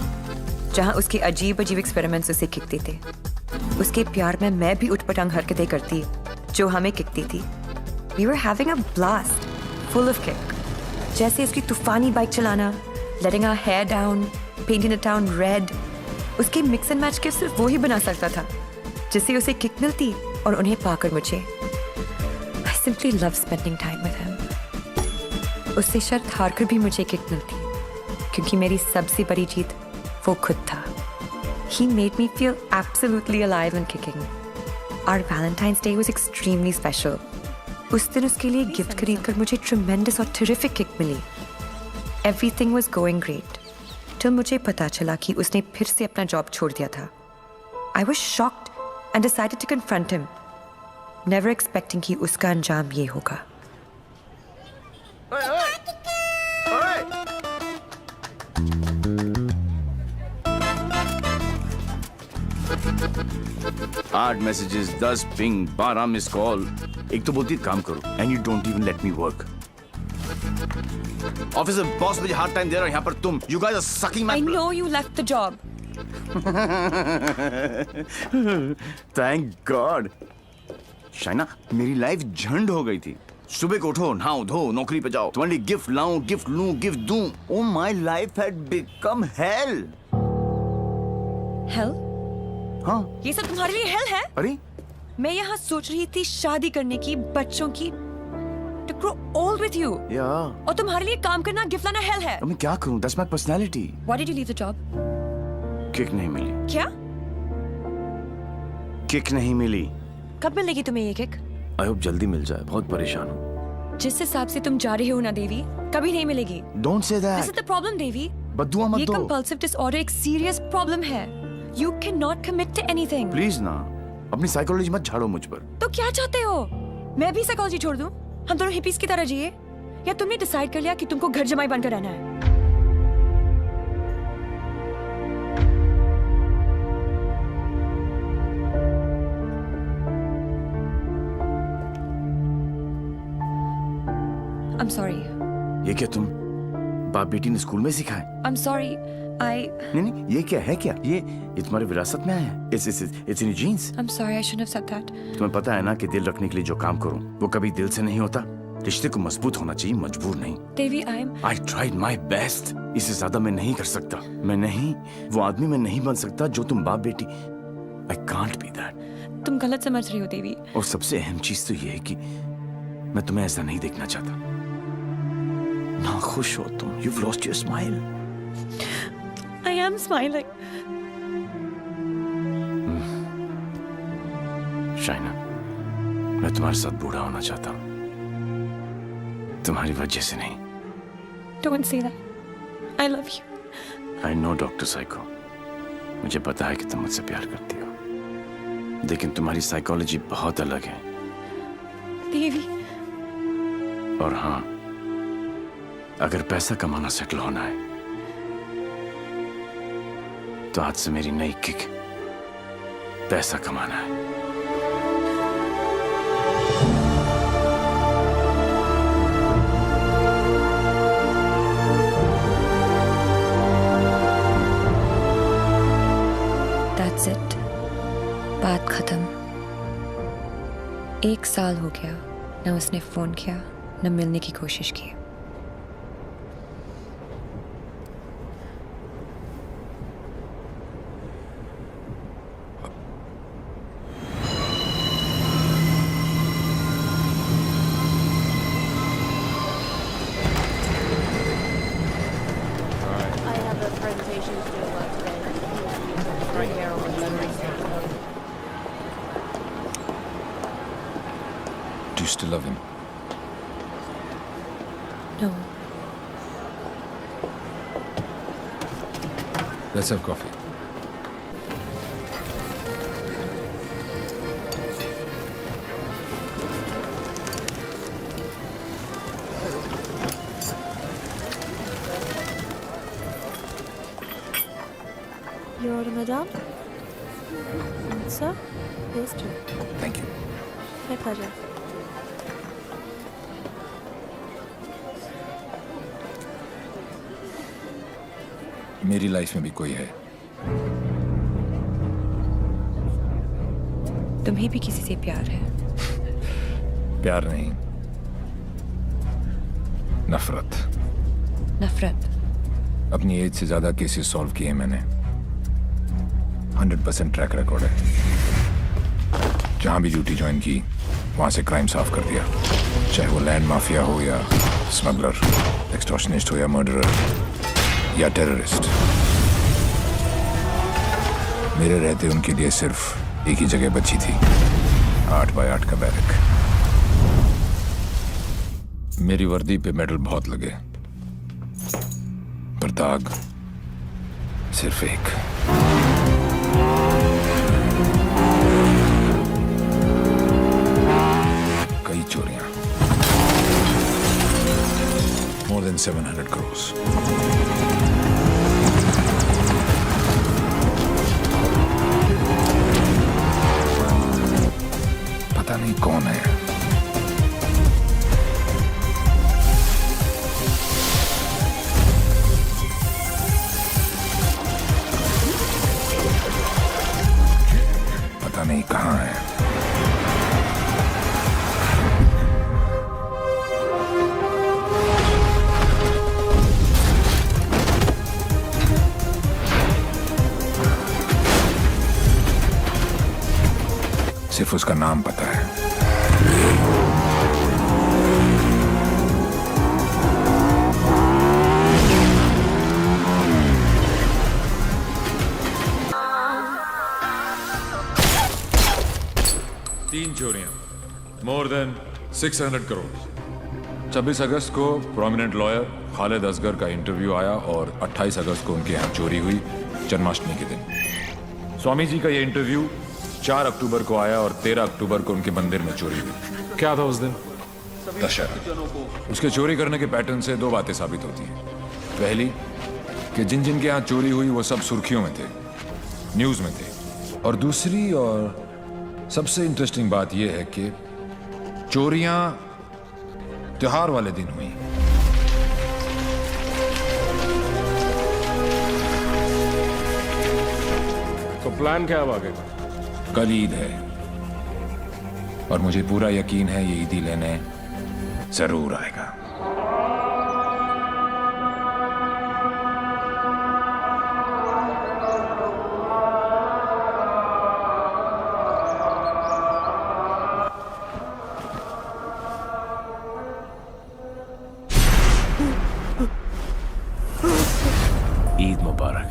जहां उसके अजीब एक्सपेरिमेंट्स उसे किकते थे. उसके प्यार में मैं भी उठपटांग हरकतें करती जो हमें किकती थी. We were having a blast, full of kick. जैसे उसकी तूफानी बाइक चलाना, letting our hair down, painting the town red. उसके मिक्स एंड मैच के सिर्फ वो ही बना सकता था जिससे उसे किक मिलती और उन्हें पाकर मुझे. I simply love spending time with him. उससे शर्त हारकर भी मुझे किक मिलती क्योंकि मेरी सबसे बड़ी जीत वो खुद था. He made me feel absolutely alive and kicking. Our Valentine's Day was extremely special. उस दिन उसके लिए गिफ्ट खरीदकर मुझे tremendous और terrific किक मिली. Everything was going great. till मुझे पता चला कि उसने फिर से अपना जॉब छोड़ दिया था. I was shocked and decided to confront him, never expecting कि उसका अंजाम ये होगा. आठ मैसेजेस, 10 पिंग, 12 मिस कॉल. एक तो बोलती काम करो and you don't even let me work. Office में बॉस मुझे हार्ड टाइम दे रहा है, यहाँ पर तुम you guys are sucking my I know you left the job. Thank God. Shaina, मेरी लाइफ झंड हो गई थी. सुबह को उठो, नहाओ धो, नौकरी पे जाओ. तुम्हारे लिए गिफ्ट लाऊं, गिफ्ट लूं, गिफ्ट दूं. Oh, my life had become hell. Hell? हाँ. ये सब तुम्हारे लिए hell है? अरे? मैं यहाँ सोच रही थी शादी करने की, बच्चों की, to grow old with you. Yeah. और तुम्हारे लिए काम करना, गिफ्ट लाना hell है. अब मैं क्या करूं? That's my personality. Why did you leave the job? Kick नहीं मिली. क्या? किक नहीं मिली. कब मिलेगी तुम्हें ये किक? I hope जल्दी मिल जाए. बहुत परेशान हूँ. जिस हिसाब से तुम जा रही हो ना देवी, कभी नहीं मिलेगी. Don't say that. This is the problem, देवी. बद्दुआ मत ये दो. compulsive disorder एक serious problem है. You cannot commit to anything. Please ना. अपनी साइकोलॉजी मत झाड़ो मुझ पर. तो क्या चाहते हो? मैं भी साइकोलॉजी छोड़ दूं? हम दोनों हिपीज की तरह जिए? या तुमने डिसाइड कर लिया कि तुमको घर जमाई बनकर रहना है? I'm sorry. ये क्या तुम बाप बेटी ने स्कूल में सिखाए? I'm sorry. नहीं नहीं, ये क्या है क्या? ये तुम्हारी विरासत में आया है। It's in your genes. I'm sorry, I shouldn't have said that. तुम्हें पता है ना कि दिल रखने के लिए जो काम करूं वो कभी दिल से नहीं होता। रिश्ते को मजबूत होना चाहिए, मजबूर नहीं। देवी, I tried my best. इससे ज्यादा मैं नहीं कर सकता। मैं नहीं, वो आदमी मैं नहीं बन सकता जो तुम बाप बेटी। I can't be that. तुम गलत समझ रही हो देवी। और सबसे अहम चीज तो ये है कि मैं तुम्हें ऐसा नहीं देखना चाहता। ना खुश हो तुम। You've lost your smile. I am smiling. Shaina, मैं तुम्हारे साथ बूढ़ा होना चाहता हूँ, तुम्हारी वजह से नहीं। Don't say that. I love you. I know, doctor psycho. मुझे पता है कि तुम मुझसे प्यार करती हो, लेकिन तुम्हारी साइकोलॉजी बहुत अलग है। देवी। और हाँ, अगर पैसा कमाना सेटल होना है तो आज से मेरी नई किक पैसा कमाना है। That's it. बात खत्म। 1 साल हो गया, न उसने फोन किया न मिलने की कोशिश की। Do you still love him? No. Let's have coffee. Your order, madam? Sir? Yes, sir. Thank you. My pleasure. मेरी लाइफ में भी कोई है। तुम्हें भी किसी से प्यार है? प्यार नहीं, नफरत। नफरत? अपनी एज से ज्यादा केसेस सॉल्व किए मैंने। 100% ट्रैक रिकॉर्ड है। जहां भी ड्यूटी ज्वाइन की वहां से क्राइम साफ कर दिया, चाहे वो लैंड माफिया हो या स्मगलर, एक्सटॉर्शनिस्ट हो या मर्डरर या टेररिस्ट। मेरे रहते उनके लिए सिर्फ एक ही जगह बची थी, 8 बाय 8 का बैरक। मेरी वर्दी पे मेडल बहुत लगे, पर दाग सिर्फ एक। कई चोरियां, more than 700 crores। पता नहीं कौन है। पता नहीं कहाँ है। सिर्फ उसका नाम पता है। तीन चोरियां, मोर देन 600 करोड़। 26 अगस्त को प्रोमिनेंट लॉयर खालिद असगर का इंटरव्यू आया और 28 अगस्त को उनके यहाँ चोरी हुई, जन्माष्टमी के दिन। स्वामी जी का ये इंटरव्यू 4 अक्टूबर को आया और 13 अक्टूबर को उनके मंदिर में चोरी हुई। क्या था उस दिन? दशहरा। उसके चोरी करने के पैटर्न से 2 बातें साबित होती हैं। पहली कि जिन जिन के यहाँ चोरी हुई वो सब सुर्खियों में थे, न्यूज में थे। और दूसरी और सबसे इंटरेस्टिंग बात यह है कि चोरियां त्योहार वाले दिन हुई। प्लान क्या है अब आगे का? कल ईद है और मुझे पूरा यकीन है ये ईदी लेने जरूर आएगा। ईद मुबारक।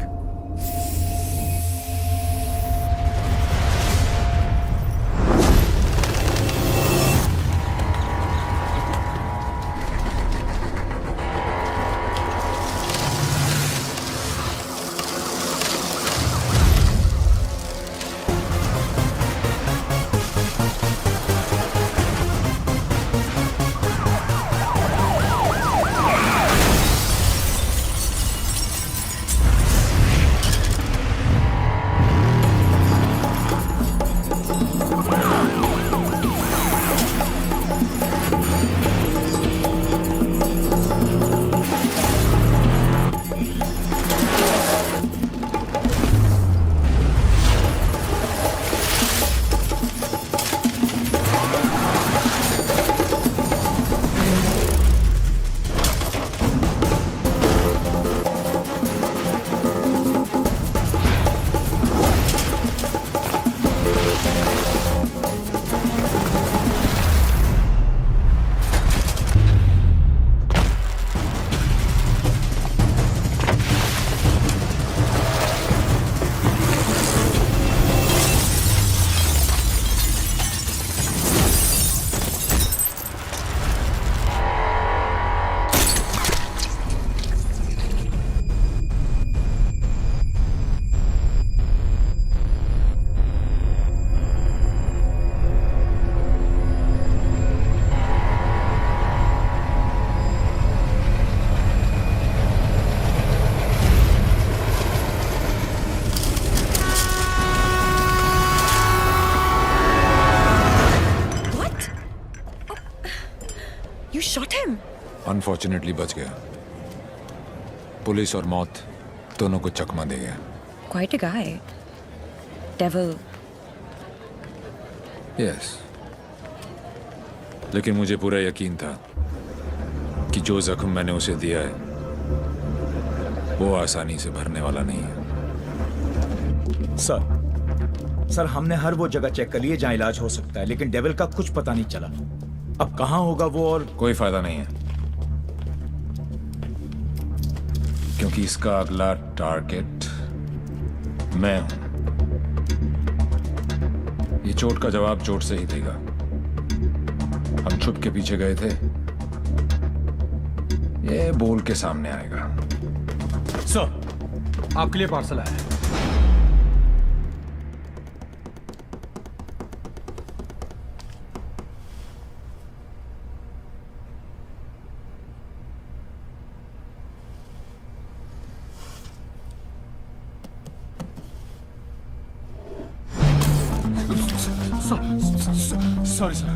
You shot him. अनफॉर्चुनेटली बच गया। पुलिस और मौत दोनों को चकमा दे गया। Quite a guy. Devil. Yes, लेकिन मुझे पूरा यकीन था कि जो जख्म मैंने उसे दिया है वो आसानी से भरने वाला नहीं है। सर हमने हर वो जगह चेक कर ली है जहां इलाज हो सकता है, लेकिन डेविल का कुछ पता नहीं चला। अब कहां होगा वो, और कोई फायदा नहीं है क्योंकि इसका अगला टारगेट मैं हूं। ये चोट का जवाब चोट से ही देगा। हम छुप के पीछे गए थे, ये बोल के सामने आएगा। सर आपके लिए पार्सल आया है। Sorry sir.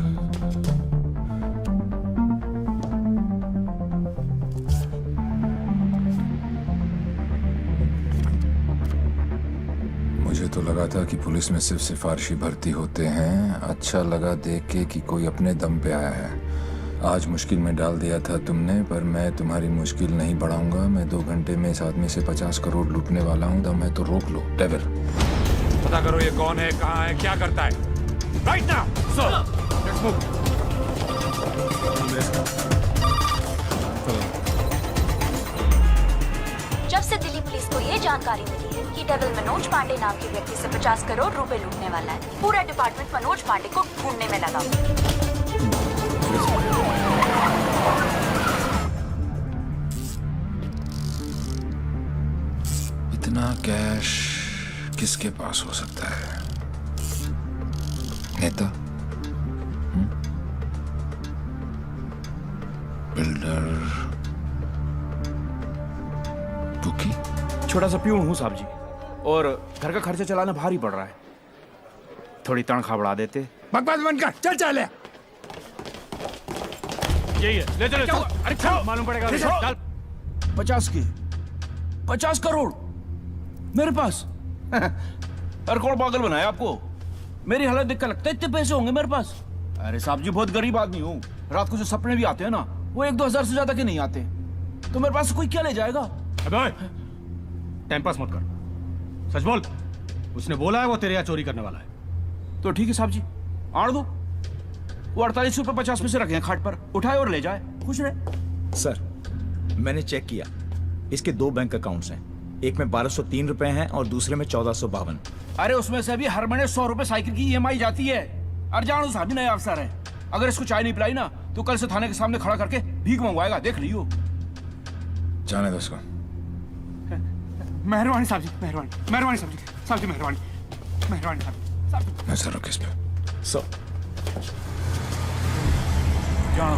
मुझे तो लगा था कि पुलिस में सिर्फ सिफारिशी भर्ती होते हैं। अच्छा लगा देख के कि कोई अपने दम पे आया है। आज मुश्किल में डाल दिया था तुमने, पर मैं तुम्हारी मुश्किल नहीं बढ़ाऊंगा। मैं 2 घंटे में इस आदमी से 50 करोड़ लूटने वाला हूँ। दम है तो रोक लो। डेविल, पता करो ये कौन है, कहाँ है, क्या करता है। Right now sir, let's move. जब से दिल्ली पुलिस को ये जानकारी मिली है कि डेविल मनोज पांडे नाम के व्यक्ति से 50 करोड़ रुपए लूटने वाला है, पूरा डिपार्टमेंट मनोज पांडे को ढूंढने में लगा। इतना कैश किसके पास हो सकता है? नेता, बिल्डर, बुकी? छोटा सा प्यून हूँ साहब जी, और घर का खर्चा चलाना भारी पड़ रहा है। थोड़ी तनख्वाह बढ़ा देते। बकवास बंद कर, चल चल। यही है, ले चलो। अरे चलो, मालूम पड़ेगा। चल। 50 करोड़ मेरे पास। अरे कौन पागल बनाया आपको? मेरी हालत देख कर लगता है इतने पैसे होंगे मेरे पास। अरे साहब जी बहुत गरीब आदमी हूँ। रात को जो सपने भी आते हैं ना वो 1-2 हजार से ज्यादा के नहीं आते। तो मेरे पास कोई क्या ले जाएगा? अबे टाइम पास मत कर, सच बोल। उसने बोला है वो तेरे यहाँ चोरी करने वाला है। तो ठीक है साहब जी, आड़ दो। वो 48 रुपए 50 पैसे रखे हैं खाट पर, उठाए और ले जाए, खुश रहे। सर मैंने चेक किया, इसके 2 बैंक अकाउंट्स हैं। एक में 1203 रुपए हैं और दूसरे में 1452। अरे उसमें से भी हर महीने 100 रुपए साइकिल की EMI जाती है। अरजान साहब भी नया अफसर है, अगर इसको चाय नहीं पिलाई ना तो कल से थाने के सामने खड़ा करके भीख मंगवाएगा, देख लियो। जाने दो उसको। मेहरबानी साहब जी, मेहरबानी, मेहरबानी साहब जी, साहब जी मेहरबानी, मेहरबानी साहब जी। नजर रखो इस पे। सर जाना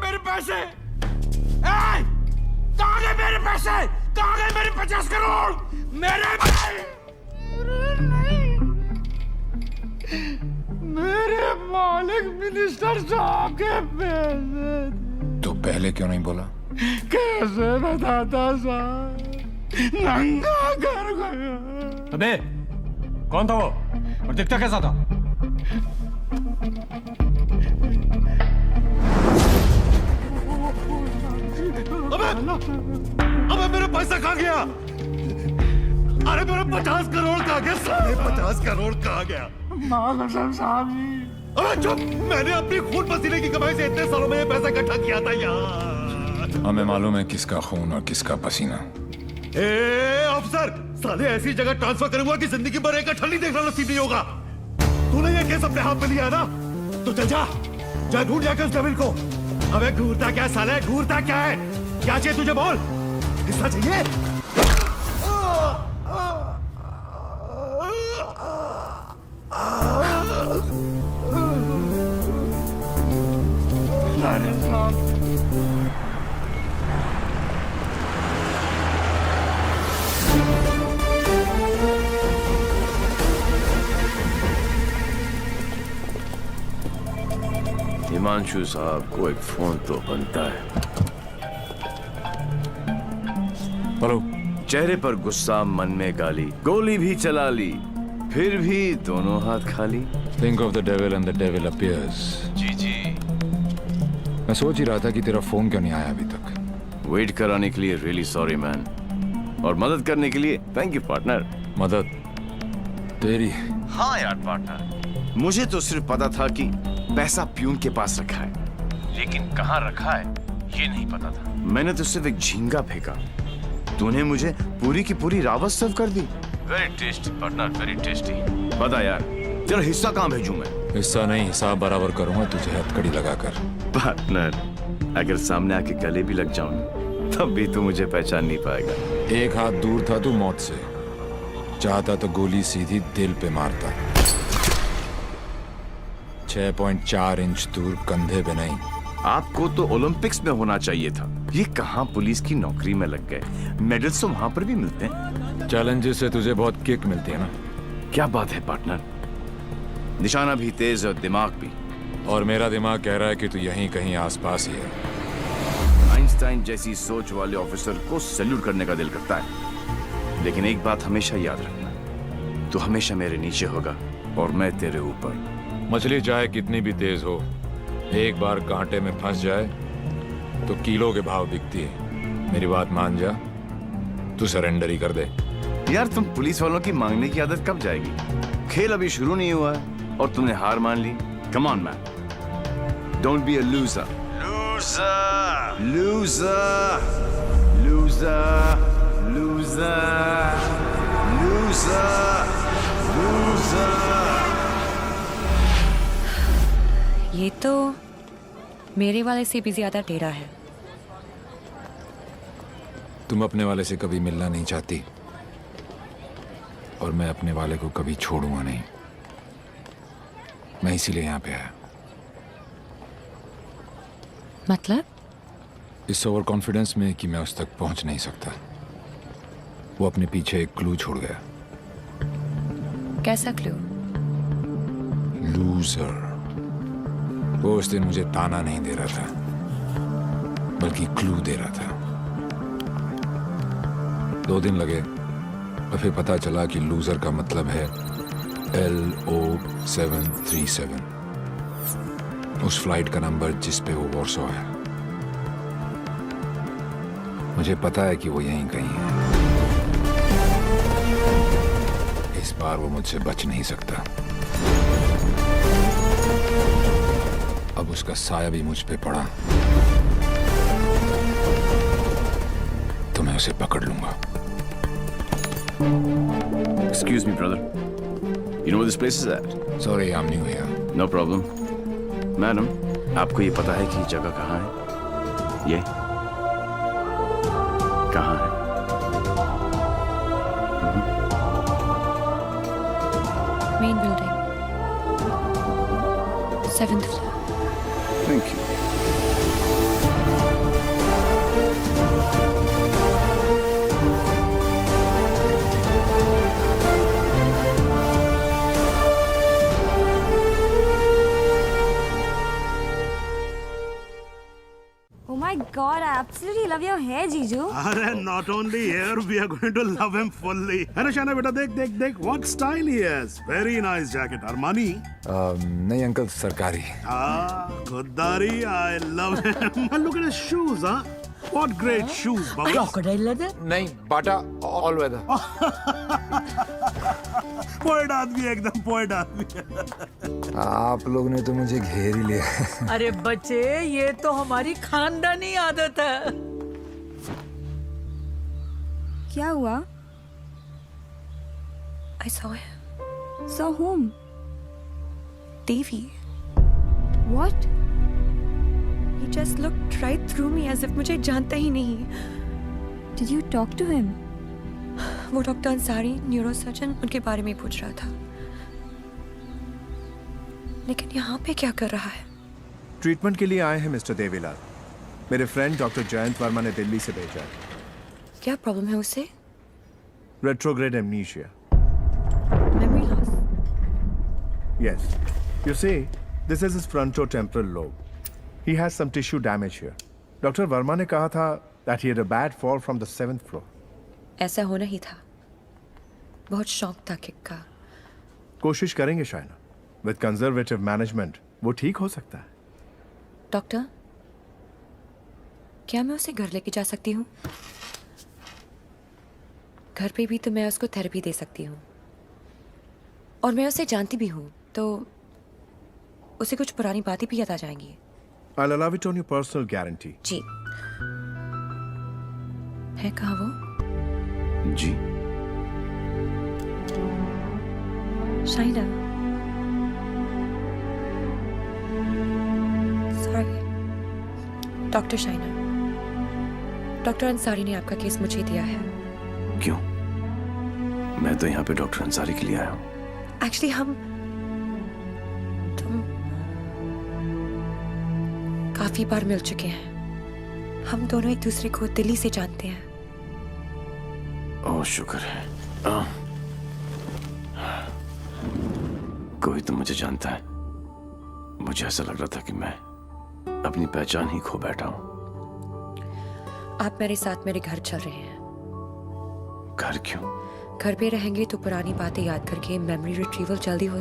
मेरे पैसे, कहाँ गए मेरे पैसे? कहाँ गए मेरे 50 करोड़? मेरे मालिक मिनिस्टर साहब के पैसे। तो पहले क्यों नहीं बोला? कैसे बताता साहब, नंगा कर गया। अबे कौन था वो और दिखता कैसा था? अबे मेरा पैसा कहाँ गया? अरे मेरा 50 करोड़ कहाँ गया? साढ़े 50 करोड़ कहाँ गया? साहब जी। अरे चुप, मैंने अपनी खून पसीने की कमाई से इतने सालों में ये पैसा इकट्ठा किया था यार। हमें मालूम है किसका खून और किसका पसीना। अफसर, साले ऐसी जगह ट्रांसफर करूंगा कि जिंदगी भर एक अठन्नी देखना नसीब नहीं होगा। तूने ये केस अपने हाथ में लिया है ना, तो चल जा, जा ढूंढ जाकर उस डेविल को। अबे घूरता क्या साले, घूरता क्या है? क्या चाहिए तुझे बोल? हिस्सा चाहिए? हिमांशु साहब को एक फोन तो बनता है। हेलो। चेहरे पर गुस्सा, मन में गाली, गोली भी चला ली, फिर भी दोनों हाथ खाली। Think of the devil and the devil appears. जी जी। मैं सोच ही रहा था कि तेरा फोन क्यों नहीं आया अभी तक। वेट कराने के लिए रियली सॉरी मैन, और मदद करने के लिए थैंक यू पार्टनर। मदद तेरी? हाँ यार पार्टनर, मुझे तो सिर्फ पता था कि पैसा प्यून के पास रखा है, लेकिन कहाँ रखा है ये नहीं पता था। मैंने तो सिर्फ एक झींगा फेंका, तूने मुझे पूरी की पूरी रावत सर्व कर दी। Very tasty partner, very tasty. बता यार, तेरा हिस्सा कहाँ भेजूं मैं? हिस्सा नहीं, हिसाब बराबर करूंगा तुझे हथकड़ी लगाकर। पार्टनर, अगर सामने आके गले भी लग जाऊं तब भी तू मुझे पहचान नहीं पाएगा। एक हाथ दूर था तू मौत से, चाहता तो गोली सीधी दिल पे मारता। 6.4 इंच दूर, कंधे पे नहीं। आपको तो ओलंपिक्स में होना चाहिए था, ये कहाँ पुलिस की नौकरी में लग गए। मेडल्स तो वहां पर भी मिलते हैं। चैलेंजेस से तुझे बहुत किक मिलती है ना? क्या बात है पार्टनर, निशाना भी तेज और दिमाग भी। और मेरा दिमाग कह रहा है कि तू यहीं कहीं आसपास ही है। आइंस्टाइन जैसी सोच वाले ऑफिसर को सैल्यूट करने का दिल करता है, लेकिन एक बात हमेशा याद रखना, तू हमेशा मेरे नीचे होगा और मैं तेरे ऊपर। मछली चाहे कितनी भी तेज हो, एक बार कांटे में फंस जाए तो किलो के भाव बिकती है। मेरी बात मान जा, तू सरेंडर ही कर दे। यार तुम पुलिस वालों की मांगने की आदत कब जाएगी? खेल अभी शुरू नहीं हुआ है और तुमने हार मान ली। Come on, man. Don't be a loser. Loser. Loser. Loser. Loser. Loser. Loser. ये तो मेरे वाले से भी ज्यादा टेढ़ा है। तुम अपने वाले से कभी मिलना नहीं चाहती और मैं अपने वाले को कभी छोड़ूंगा नहीं। मैं इसीलिए यहाँ पे आया। मतलब? इस ओवर कॉन्फिडेंस में कि मैं उस तक पहुंच नहीं सकता। वो अपने पीछे एक क्लू छोड़ गया। कैसा क्लू? लूजर। वो उस दिन मुझे ताना नहीं दे रहा था बल्कि क्लू दे रहा था। 2 दिन लगे और फिर पता चला कि लूजर का मतलब है LO737, उस फ्लाइट का नंबर जिस पे वो वॉर्सो है। मुझे पता है कि वो यहीं कहीं है। इस बार वो मुझसे बच नहीं सकता। अब उसका साया भी मुझ पे पड़ा तो मैं उसे पकड़ लूंगा। Excuse me, brother. You know where this place is at? Sorry, I'm new here. No problem. Madam, आपको ये पता है कि जगह कहाँ है? ये कहाँ है? Main building, 7th floor। Thank you. Oh my God, I absolutely love your hair, Jiju. अरे not only here, we are going to love him fully. अरे शाना बेटा देख देख देख, what style he has. Very nice jacket. Armani. नहीं uncle, सरकारी। खुददारी. I love him. And look at his shoes, huh? What great shoes, Baba. Crocodile leather? नहीं, बाटा all weather. Poet आदमी, एकदम पोएट आदमी। आप लोग ने तो मुझे घेर ही लिया। अरे बच्चे, ये तो हमारी खानदानी आदत है। क्या हुआ? I saw him. Saw whom? Devi. What? He just looked right through me as if मुझे जानता ही नहीं। Did you talk to him? वो डॉक्टर अंसारी, न्यूरोसर्जन, उनके बारे में पूछ रहा था। लेकिन यहाँ पे क्या कर रहा है? ट्रीटमेंट के लिए आए हैं मिस्टर देवीलाल। मेरे फ्रेंड डॉक्टर जयंत वर्मा ने दिल्ली से भेजा है। क्या प्रॉब्लम है उसे? Retrograde amnesia. Memory loss. Yes. You see, this is his frontotemporal lobe. He has some tissue damage here. Dr. Verma ने कहा था that he had a bad fall from the 7th floor. ऐसा होना ही था। बहुत शौक था किक का। कोशिश करेंगे शायना। With conservative management, वो ठीक हो सकता है। डॉक्टर, क्या मैं उसे घर लेके जा सकती हूँ? घर पे भी तो मैं उसको थेरेपी दे सकती हूँ और मैं उसे जानती भी हूँ, तो उसे कुछ पुरानी बातें भी याद आ जाएंगी। I'll allow it on your personal guarantee. जी। है कहाँ वो? जी। Shaina. Sorry. Doctor Shaina. Doctor Ansari ने आपका केस मुझे दिया है। क्यों? मैं तो यहाँ पे डॉक्टर अंसारी के लिए आया हूँ। एक्चुअली तुम काफी बार मिल चुके हैं। हम दोनों एक दूसरे को दिल्ली से जानते हैं। ओह शुक्र है। कोई तो मुझे जानता है। मुझे ऐसा लग रहा था कि मैं अपनी पहचान ही खो बैठा हूँ। आप मेरे साथ मेरे घर चल रहे हैं। घर क्यों? घर पे रहेंगे तो पुरानी बातें याद करके मेमोरी रिट्रीवल जल्दी हो।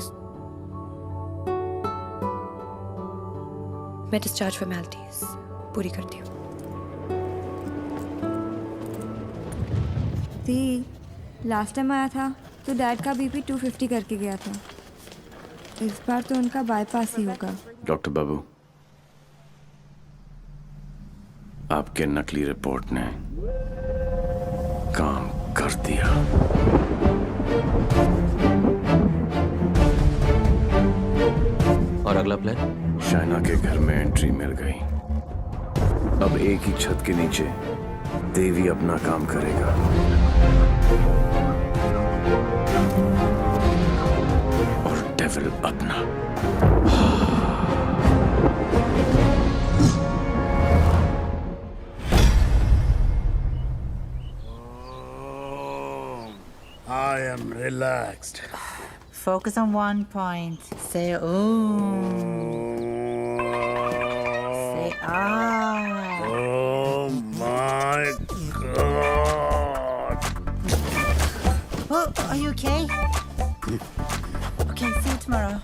मैं डिस्चार्ज फॉर्मेलिटीज पूरी करती हूँ। लास्ट टाइम आया था तो डैड का बीपी 250 करके गया था। इस बार तो उनका बाईपास ही होगा। डॉक्टर बाबू, आपके नकली रिपोर्ट ने काम कर दिया। और अगला प्लान? शाइना के घर में एंट्री मिल गई। अब एक ही छत के नीचे देवी अपना काम करेगा और डेविल अपना। I am relaxed. Focus on one point. Say Om. Say Ah. Oh my God. Oh, are you okay? Okay, see you tomorrow.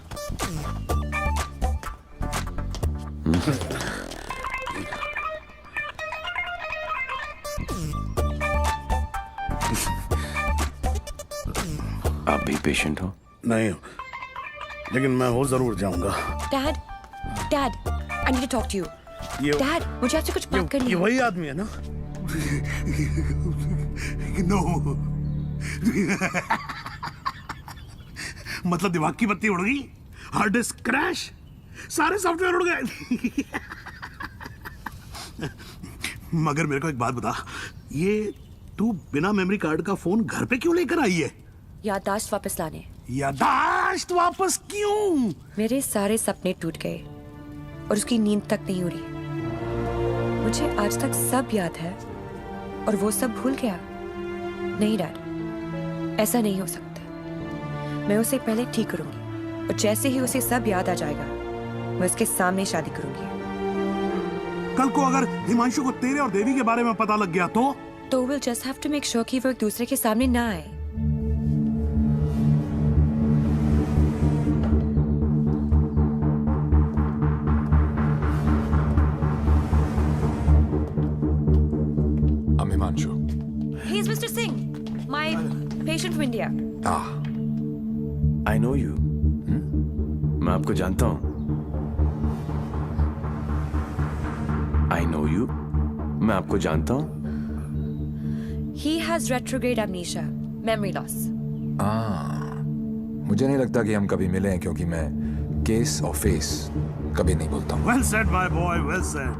आप भी पेशेंट हो? नहीं, लेकिन मैं हो जरूर जाऊंगा। Dad, Dad, I need to talk to you. Dad, मुझे आपसे कुछ बात करनी है। ये वही आदमी है ना? नो। मतलब दिमाग की बत्ती उड़ गई, हार्ड डिस्क क्रैश, सारे सॉफ्टवेयर उड़ गए। मगर मेरे को एक बात बता, ये तू बिना मेमोरी कार्ड का फोन घर पे क्यों लेकर आई है? याददाश्त वापस लाने। याददाश्त वापस क्यों? मेरे सारे सपने टूट गए और उसकी नींद तक नहीं उड़ी। मुझे आज तक सब याद है और वो सब भूल गया। नहीं डैड, ऐसा नहीं हो सकता। मैं उसे पहले ठीक करूंगी और जैसे ही उसे सब याद आ जाएगा मैं उसके सामने शादी करूंगी। कल को अगर हिमांशु को तेरे और देवी के बारे में पता लग गया तो we'll just have to make sure कि वो एक दूसरे के सामने ना आए। Himanshu. He is Mr. Singh, my patient from India. I know you. मैं आपको जानता हूँ। I know you. मैं आपको जानता हूँ। He has retrograde amnesia, memory loss. मुझे नहीं लगता कि हम कभी मिले हैं क्योंकि मैं केस और फेस कभी नहीं बोलता हूँ। Well said, my boy, well said.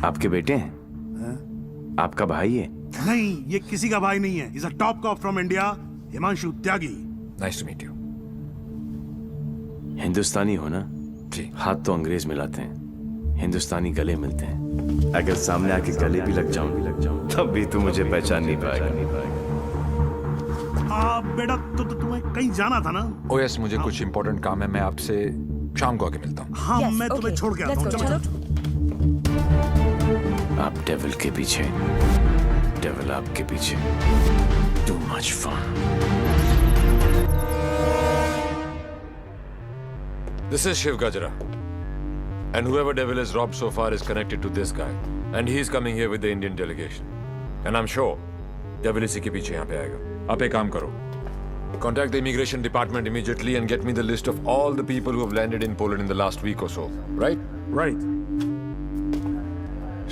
आपके बेटे हैं? आपका भाई है? नहीं, ये किसी का भाई नहीं है। He's a top cop from India, Himanshu Tyagi. Nice to meet you. हिंदुस्तानी हो ना? जी। हाथ तो अंग्रेज मिलाते हैं, हिंदुस्तानी गले मिलते हैं। अगर सामने आके गले भी लग जाऊं, तब भी तू मुझे पहचान नहीं पाएगा। बेटा, तो तुम्हें कहीं जाना था ना? Oh yes, मुझे कुछ इम्पोर्टेंट काम है। मैं आपसे शाम को आके मिलता हूँ। हाँ, मैं तुम्हें छोड़ के आता हूँ। चलो। आप डेविल के पीछे, डेविल आपके पीछे। Too much fun. This is Shiv Gajra. And whoever devil is robbed so far is connected to this guy. And he is coming here with the Indian delegation. And I'm sure devil इसी के पीछे यहाँ पे आएगा। आप एक काम करो. Contact the immigration department immediately and get me the list of all the people who have landed in Poland in the last week or so. Right? Right.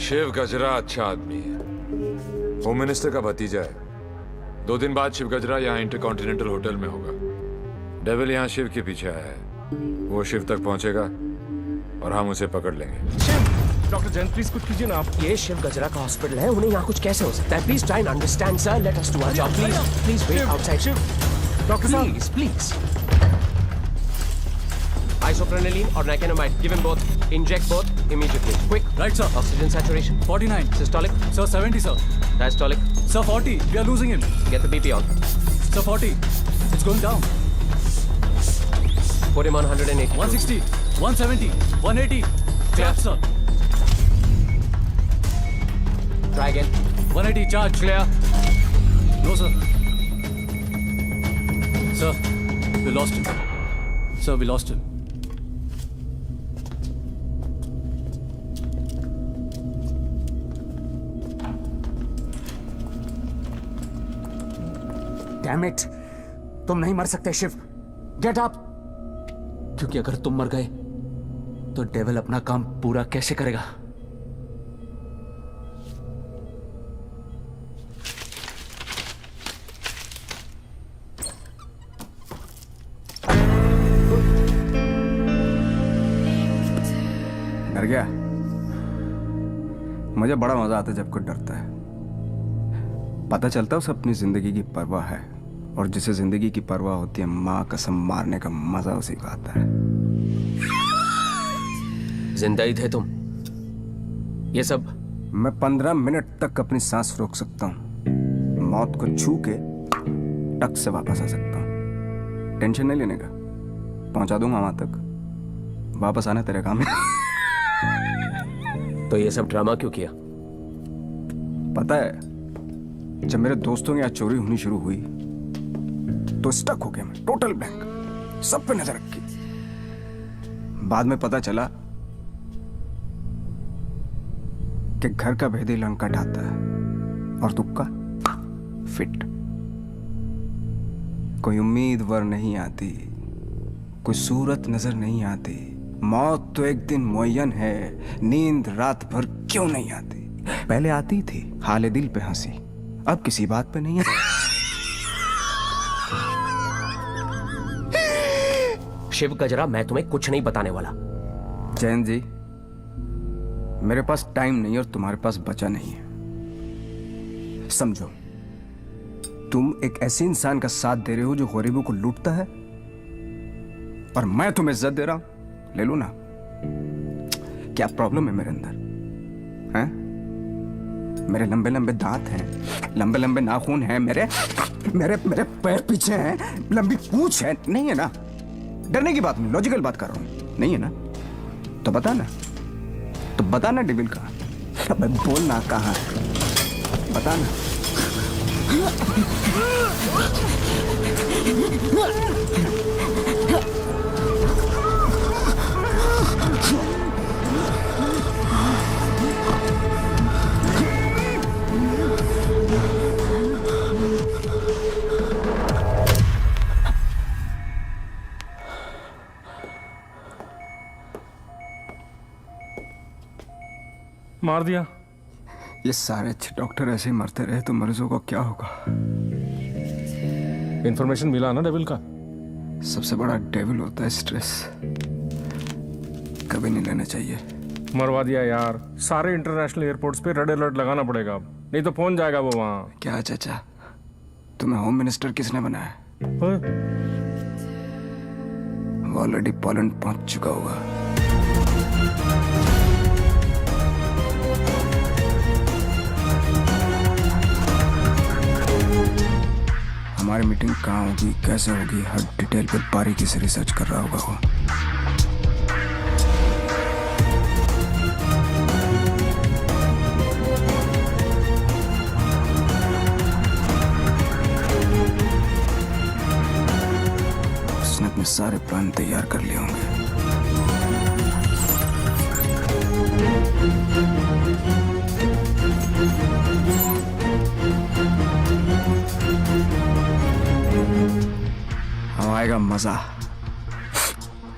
Shiv गजरा अच्छा आदमी है। होम मिनिस्टर का भतीजा है। 2 दिन बाद शिव गजरा यहाँ इंटरकॉन्टिनेंटल होटल में होगा। डेविल यहाँ शिव के पीछे आया है। वो शिव तक पहुंचेगा और हम उसे पकड़ लेंगे। शिव, डॉक्टर जैन प्लीज कुछ कीजिए ना आप। ये शिव गजरा का हॉस्पिटल है, उन्हें यहाँ कुछ कैसे हो सकता है? Please try and understand sir, let us do our job please. Please wait outside. Shiv, doctor साहब please. Isoprenylene or nicotinamide. Give him both. Inject both immediately. Quick. Right, sir. Oxygen saturation. 49. Systolic. Sir, 70, sir. Diastolic. Sir, 40. We are losing him. Get the BP on. Sir, 40. It's going down. Put him on 180. 160. 170. 180. Clear, sir. Try again. 180. Charge. Clear. No, sir. Sir, we lost him. Sir, we lost him. Damn it! तुम नहीं मर सकते Shiv. Get up! क्योंकि अगर तुम मर गए तो डेविल अपना काम पूरा कैसे करेगा? डर गया? मुझे बड़ा मजा आता है जब कोई डरता है। पता चलता है उसे अपनी जिंदगी की परवाह है, और जिसे जिंदगी की परवाह होती है माँ कसम मारने का मजा उसी को आता है। जिंदा ही थे तुम? ये सब? मैं 15 मिनट तक अपनी सांस रोक सकता हूँ, मौत को छू के टक से वापस आ सकता हूँ। टेंशन नहीं लेने का, पहुंचा दूंगा वहां तक। वापस आना तेरे काम है। तो ये सब ड्रामा क्यों किया? पता है, जब मेरे दोस्तों के यहाँ चोरी होनी शुरू हुई तो स्टक हो गया मैं, टोटल ब्लैंक, सब पे नजर रखी। बाद में पता चला कि घर का भेदी लंका ढाता है और तुक्का फिट। कोई उम्मीदवार नहीं आती, कोई सूरत नजर नहीं आती। मौत तो एक दिन मुअय्यन है, नींद रात भर क्यों नहीं आती? पहले आती थी हाले दिल पे हंसी, अब किसी बात पे नहीं आती। शिव गजरा, मैं तुम्हें कुछ नहीं बताने वाला। जैन जी, मेरे पास टाइम नहीं और तुम्हारे पास बचा नहीं है। समझो, तुम एक ऐसे इंसान का साथ दे रहे हो जो गरीबों को लूटता है, और मैं तुम्हें इज्जत दे रहा हूं। ले लो ना। क्या प्रॉब्लम है मेरे अंदर? हैं? मेरे लंबे लंबे दांत हैं, लंबे लंबे नाखून हैं, मेरे मेरे मेरे पैर पीछे हैं, लंबी पूंछ है। नहीं है ना? डरने की बात नहीं, लॉजिकल बात कर रहा हूं। नहीं है ना? तो बता ना, तो बता ना डेविल कहाँ? अबे बोल ना कहाँ? बता ना। मार दिया। ये सारे अच्छे डॉक्टर ऐसे ही मरते रहे तो मरीजों को क्या होगा? इंफॉर्मेशन मिला ना डेविल का? सबसे बड़ा डेविल होता है स्ट्रेस। कभी नहीं लेना चाहिए। मरवा दिया यार। सारे इंटरनेशनल एयरपोर्ट्स पे रेड अलर्ट लगाना पड़ेगा अब, नहीं तो पहुंच जाएगा वो वहां। क्या चाचा, तुम्हें होम मिनिस्टर किसने बनाया? वो ऑलरेडी पोलैंड पहुंच चुका होगा। हमारी मीटिंग कहाँ होगी, कैसे होगी, हर डिटेल पे बारीकी से रिसर्च कर रहा होगा वो। उसने अपने सारे प्लान तैयार कर लिए होंगे। हम आएगा मजा।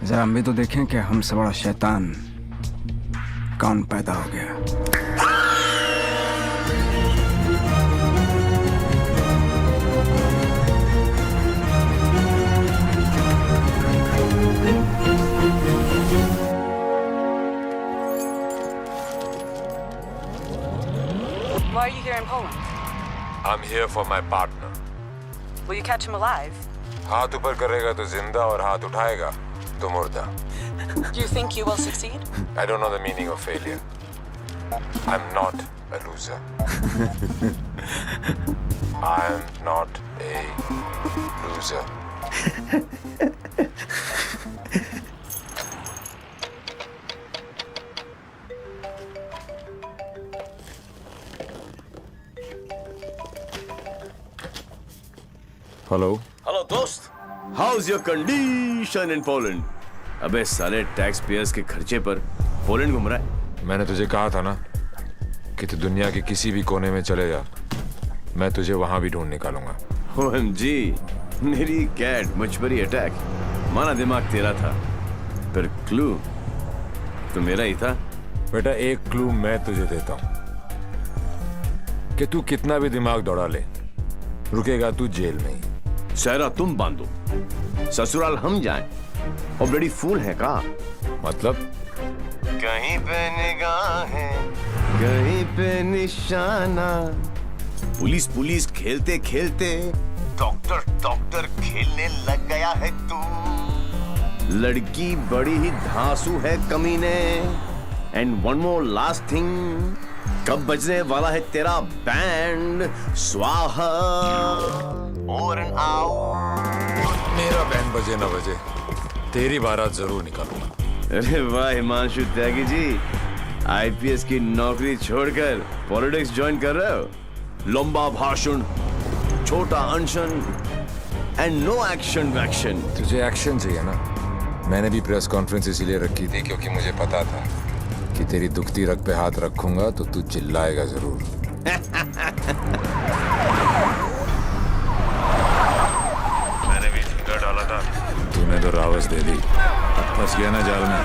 जरा हम भी तो देखें कि हमसे बड़ा शैतान कौन पैदा हो गया। Why are you here in Poland? I'm here for my partner. Will you catch him alive? हाथ ऊपर करेगा तो जिंदा और हाथ उठाएगा तो मुर्दा। Do you think you will succeed? I don't know the meaning of failure. I'm not a loser. I'm not a loser. Hello hello दोस्त, how's your condition in Poland? अबे साले टैक्स पेयर्स के खर्चे पर पोलैंड घूम रहा है। मैंने तुझे कहा था ना कि तू दुनिया के किसी भी कोने में चले जा, मैं तुझे वहां भी ढूंढ निकालूंगा। OMG, मेरी कैट मुझ पर ही अटैक। माना दिमाग तेरा था, फिर क्लू तो मेरा ही था। बेटा एक क्लू मैं तुझे देता हूं कि तू कितना भी दिमाग दौड़ा ले, रुकेगा तू जेल में ही। सहरा तुम बांधो, ससुराल हम जाएं। और बड़ी फूल है का मतलब? कहीं पे निगाहें, कहीं पे निशाना। पुलिस पुलिस खेलते खेलते डॉक्टर डॉक्टर खेलने लग गया है तू। लड़की बड़ी ही धांसू है कमीने। And one more last thing, कब बजने वाला है तेरा बैंड? स्वाहा ओवर एंड आउट। मेरा बैंड बजे ना बजे, तेरी बारात जरूर निकालूंगा। अरे वाह हिमांशु त्यागी जी, आईपीएस की नौकरी छोड़कर पॉलिटिक्स ज्वाइन कर रहे हो। लंबा भाषण, छोटा अनशन एंड नो एक्शन वैक्शन। तुझे एक्शन चाहिए ना? मैंने भी प्रेस कॉन्फ्रेंस इसीलिए रखी थी क्योंकि मुझे पता था कि तेरी दुखती रग पे हाथ रखूंगा तो तू चिल्लाएगा जरूर। मैंने भी फिंगर डाला था, तूने तो रावस दे दी। फंस गया ना जाल में।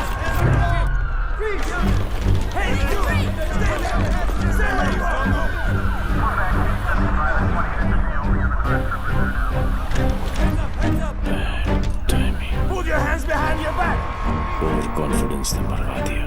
Put your hands behind your back. Over confidence ने मरवा दिया।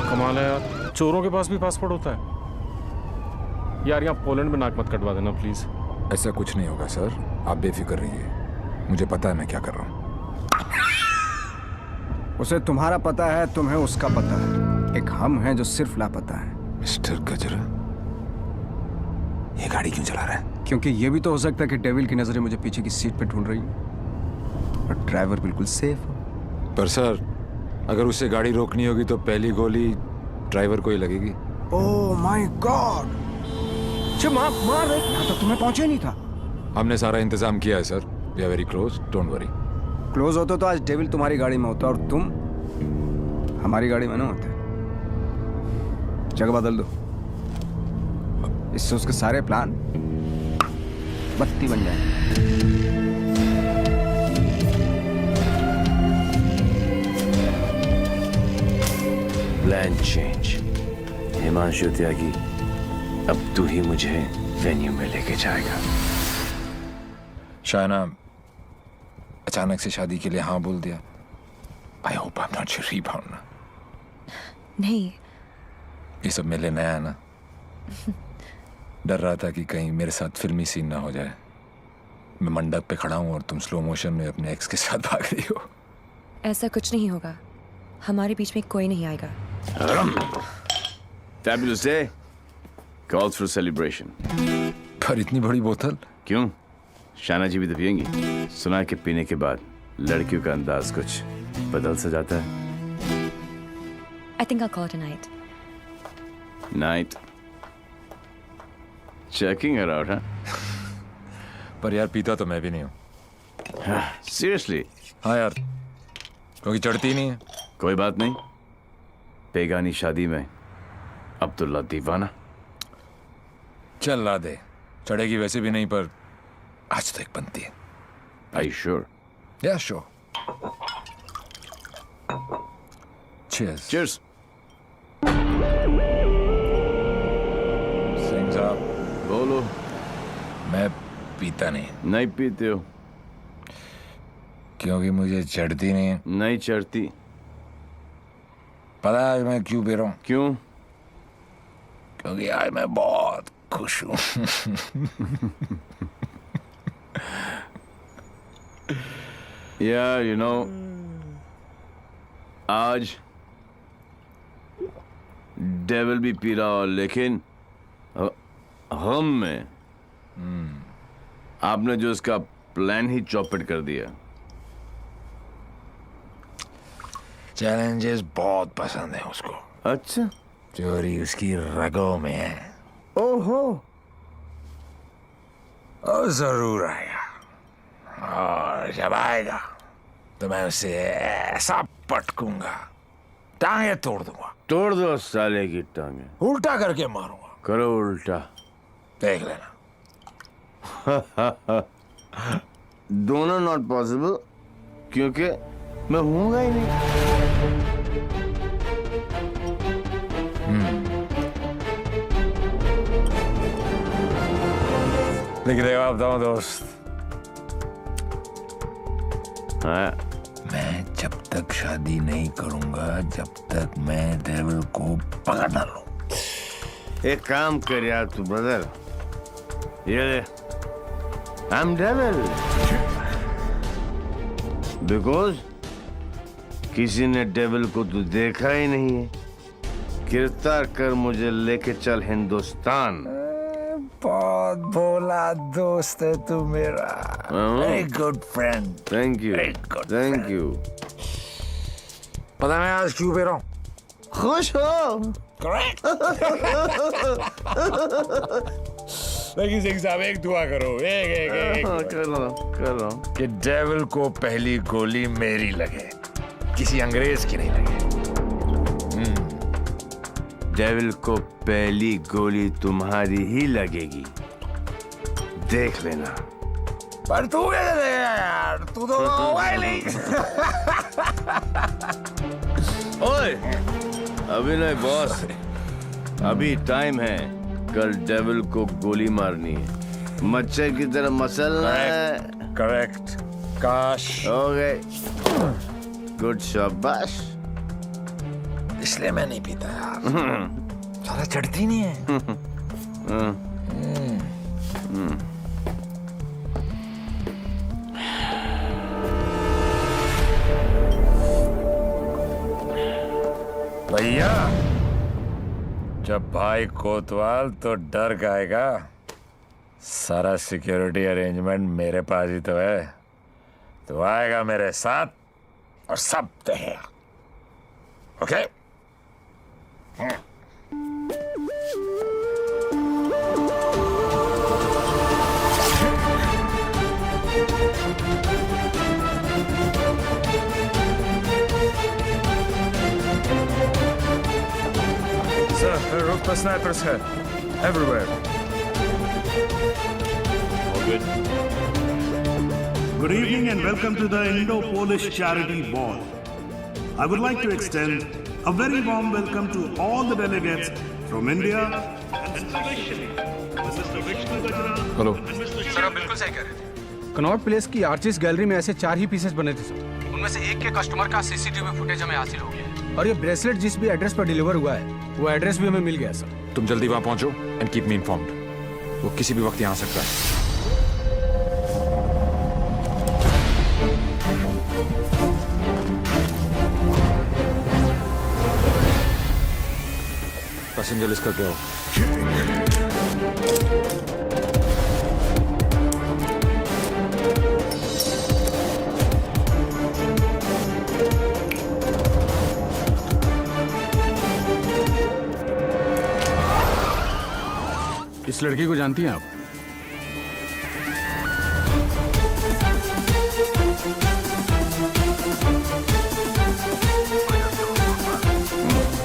कमाल है यार, चोरों के पास भी पासपोर्ट होता है। यार यहाँ पोलैंड में नाक मत कटवा देना प्लीज। ऐसा कुछ नहीं होगा सर, आप बेफिक्र रहिए। मुझे पता है मैं क्या कर रहा हूँ। उसे तुम्हारा पता है, तुम्हें उसका पता है। एक हम हैं जो सिर्फ लापता है। मिस्टर गजरा, ये गाड़ी क्यों चला रहा है? क्योंकि ये भी तो हो सकता है कि डेविल की नजरें मुझे पीछे की सीट पे ढूंढ रही हैं और ड्राइवर बिल्कुल सेफ हो। पर सर, अगर उसे गाड़ी रोकनी होगी तो पहली गोली ड्राइवर को ही लगेगी। Oh my God! मार रहे, यहाँ तक तुम्हें पहुंचे नहीं था। हमने सारा इंतजाम किया है sir. We are very close, don't worry. Close होते तो आज डेविल तुम्हारी गाड़ी में होता और तुम हमारी गाड़ी में ना होते। जगह बदल दो, इससे उसके सारे प्लान बत्ती बन जाए। Plan change. हिमांशु त्यागी, अब तू ही मुझे वेन्यू में लेके जाएगा। शायना अचानक से शादी के लिए हाँ बोल दिया। I hope I am not your rebound ना। नहीं, ये सब मेरे लिए नया है ना। डर रहा था कि कहीं मेरे साथ फिल्मी सीन ना हो जाए। मैं मंडप पे खड़ा हूँ और तुम स्लो मोशन में अपने एक्स के साथ भाग रही हो। ऐसा कुछ नहीं होगा, हमारे बीच में कोई नहीं आएगा। Fabulous day calls for celebration. पर इतनी बड़ी बोतल क्यों? शाना जी भी तो पियेंगी। सुना है कि पीने के बाद लड़कियों का अंदाज कुछ बदल सा जाता है। I think I'll call it a night. Night. Checking her out, huh? पर यार पीता तो मैं भी नहीं हूँ। Seriously? हाँ यार, क्योंकि चढ़ती नहीं है। कोई बात नहीं, बेगानी शादी में अब्दुल्ला दीवाना। चल ला दे, चढ़ेगी वैसे भी नहीं, पर आज तो एक बनती है। Are you sure? Yeah, sure. Cheers. Cheers. Singh साहब, बोलो। मैं पीता नहीं। नहीं पीते हो? क्योंकि मुझे चढ़ती नहीं है। नहीं चढ़ती। पता है आज मैं क्यों पी रहा हूँ? क्यों? क्योंकि आज मैं बहुत खुश हूँ। यार यू नो, आज डेविल भी पी रहा हो, लेकिन हम में आपने जो इसका प्लान ही चौपट कर दिया। चैलेंजेस बहुत पसंद है उसको। अच्छा, चोरी उसकी रगों में है। ओहो, और जरूर आएगा, और जब आएगा तो मैं उसे ऐसा पटकूंगा, टांगे तोड़ दूंगा। तोड़ दो साले की टांगे। उल्टा करके मारूंगा। करो उल्टा, देख लेना। दोनों नॉट पॉसिबल, क्योंकि मैं हूंगा ही नहीं। लेकिन एक बात बताऊं दोस्त, मैं जब तक शादी नहीं करूंगा जब तक मैं डेविल को पकड़ ना लूं। एक काम कर यार तू ब्रदर, ये आई एम डेविल बिकॉज किसी ने डेविल को तो देखा ही नहीं है। गिरफ्तार कर मुझे लेके चल हिंदुस्तान। बहुत भोला दोस्त है तू मेरा। Very good friend. Thank you, thank you. पता मैं आज क्यों पी रहा हूँ? खुश हो? करेक्ट। लेकिन सिंह साहब एक दुआ करो, एक कर रहा हूँ कि डेविल को पहली गोली मेरी लगे, किसी अंग्रेज की नहीं लगे। डेविल को पहली गोली तुम्हारी ही लगेगी, देख लेना। पर तू कैसे देगा यार, तू तो होगा ही नहीं। ओए, अभी नहीं बॉस, अभी टाइम है। कल डेविल को गोली मारनी है, मच्छर की तरह मसलना है। करेक्ट। काश हो गए। गुड शाबाश। इसलिए मैं नहीं पीता यार, सारा चढ़ती नहीं है। भैया, जब भाई कोतवाल तो डर गाएगा, सारा सिक्योरिटी अरेंजमेंट मेरे पास ही तो है। तो आएगा मेरे साथ और सब देखेगा। Okay? Sir, the roof the snipers here. Everywhere. All good. Good evening and welcome to the Indo-Polish Charity Ball. I would like to extend a very warm welcome to all the delegates from India and especially Mr. Vishnu Gajra. Hello sir, आप बिल्कुल सही कह रहे थे। Connaught place की artist gallery में ऐसे 4 ही pieces बने थे सर। उनमें से एक के कस्टमर का सीसीटीवी फुटेज हमें हासिल हो गया है। और ये ब्रेसलेट जिस भी एड्रेस पर डिलीवर हुआ है, वो एड्रेस भी हमें मिल गया सर। तुम जल्दी वहां पहुंचो एंड कीप मी इन्फॉर्म्ड। वो किसी भी वक्त यहाँ आ सकता है। पैसेंजर लिस्ट करके आओ। इस लड़की को जानती हैं आप?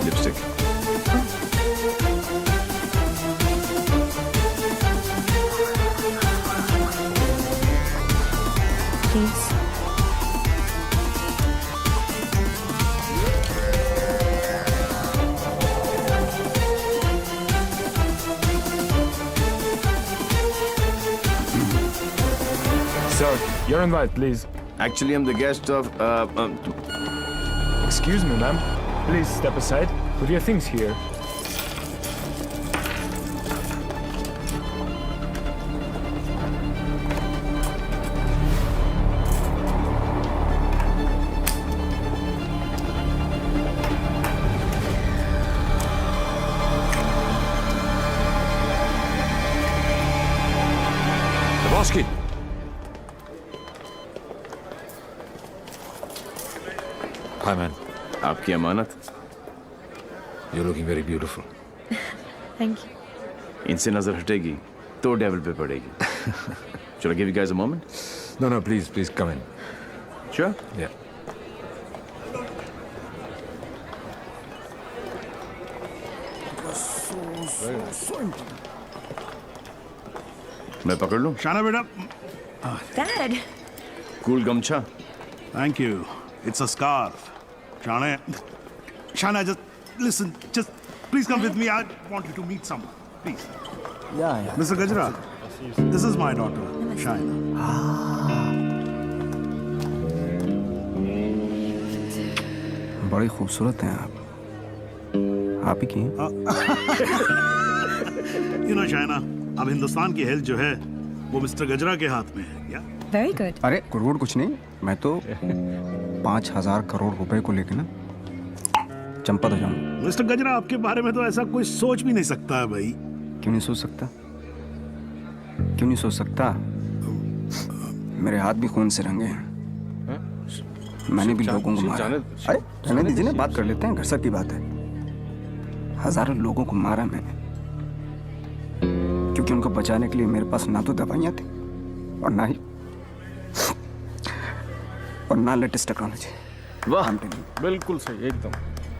Lipstick. Please. Sir, your invite, please. Actually, I'm the guest of. Excuse me, ma'am. Please step aside. Put your things here. Lebowski. Hi, man. आपकी अमानत. You're looking very beautiful. Thank you. इनसे नजर हटेगी तो डेविल पे पड़ेगी. Shall I give you guys a moment? No, no, please come in. Sure. Yeah. मैं पकड़ लूं? शाना बेटा. Dad. कूल गमछा. Thank you. It's a scarf. Shana, just listen. Just please come with me. I want you to meet someone. Please. Yeah. Mr. Gajra, this is my daughter, Shaina. बड़ी खूबसूरत हैं आप ही की हैं? You know, Shaina, अब हिंदुस्तान की health जो है वो मिस्टर गजरा के हाथ में है. क्या? Very good. अरे करोड़ कुछ नहीं, मैं तो 5,000 करोड़ रुपए को लेके ना चंपत हो जाऊंगा. मिस्टर गजरा, आपके बारे में तो ऐसा कोई सोच भी नहीं सकता है भाई. क्यों नहीं सोच सकता? क्यों नहीं सोच सकता? मेरे हाथ भी खून से रंगे हैं. मैंने भी लोगों को मारा. अरे रहने दीजिए ना, बात कर लेते हैं. घर सब की बात है. हजारों लोगों को मारा मैंने, क्योंकि उनको बचाने के लिए मेरे पास ना तो दवाइयाँ थी और ना लेटेस्ट टेक्नोलॉजी. वाह, बिल्कुल सही, एकदम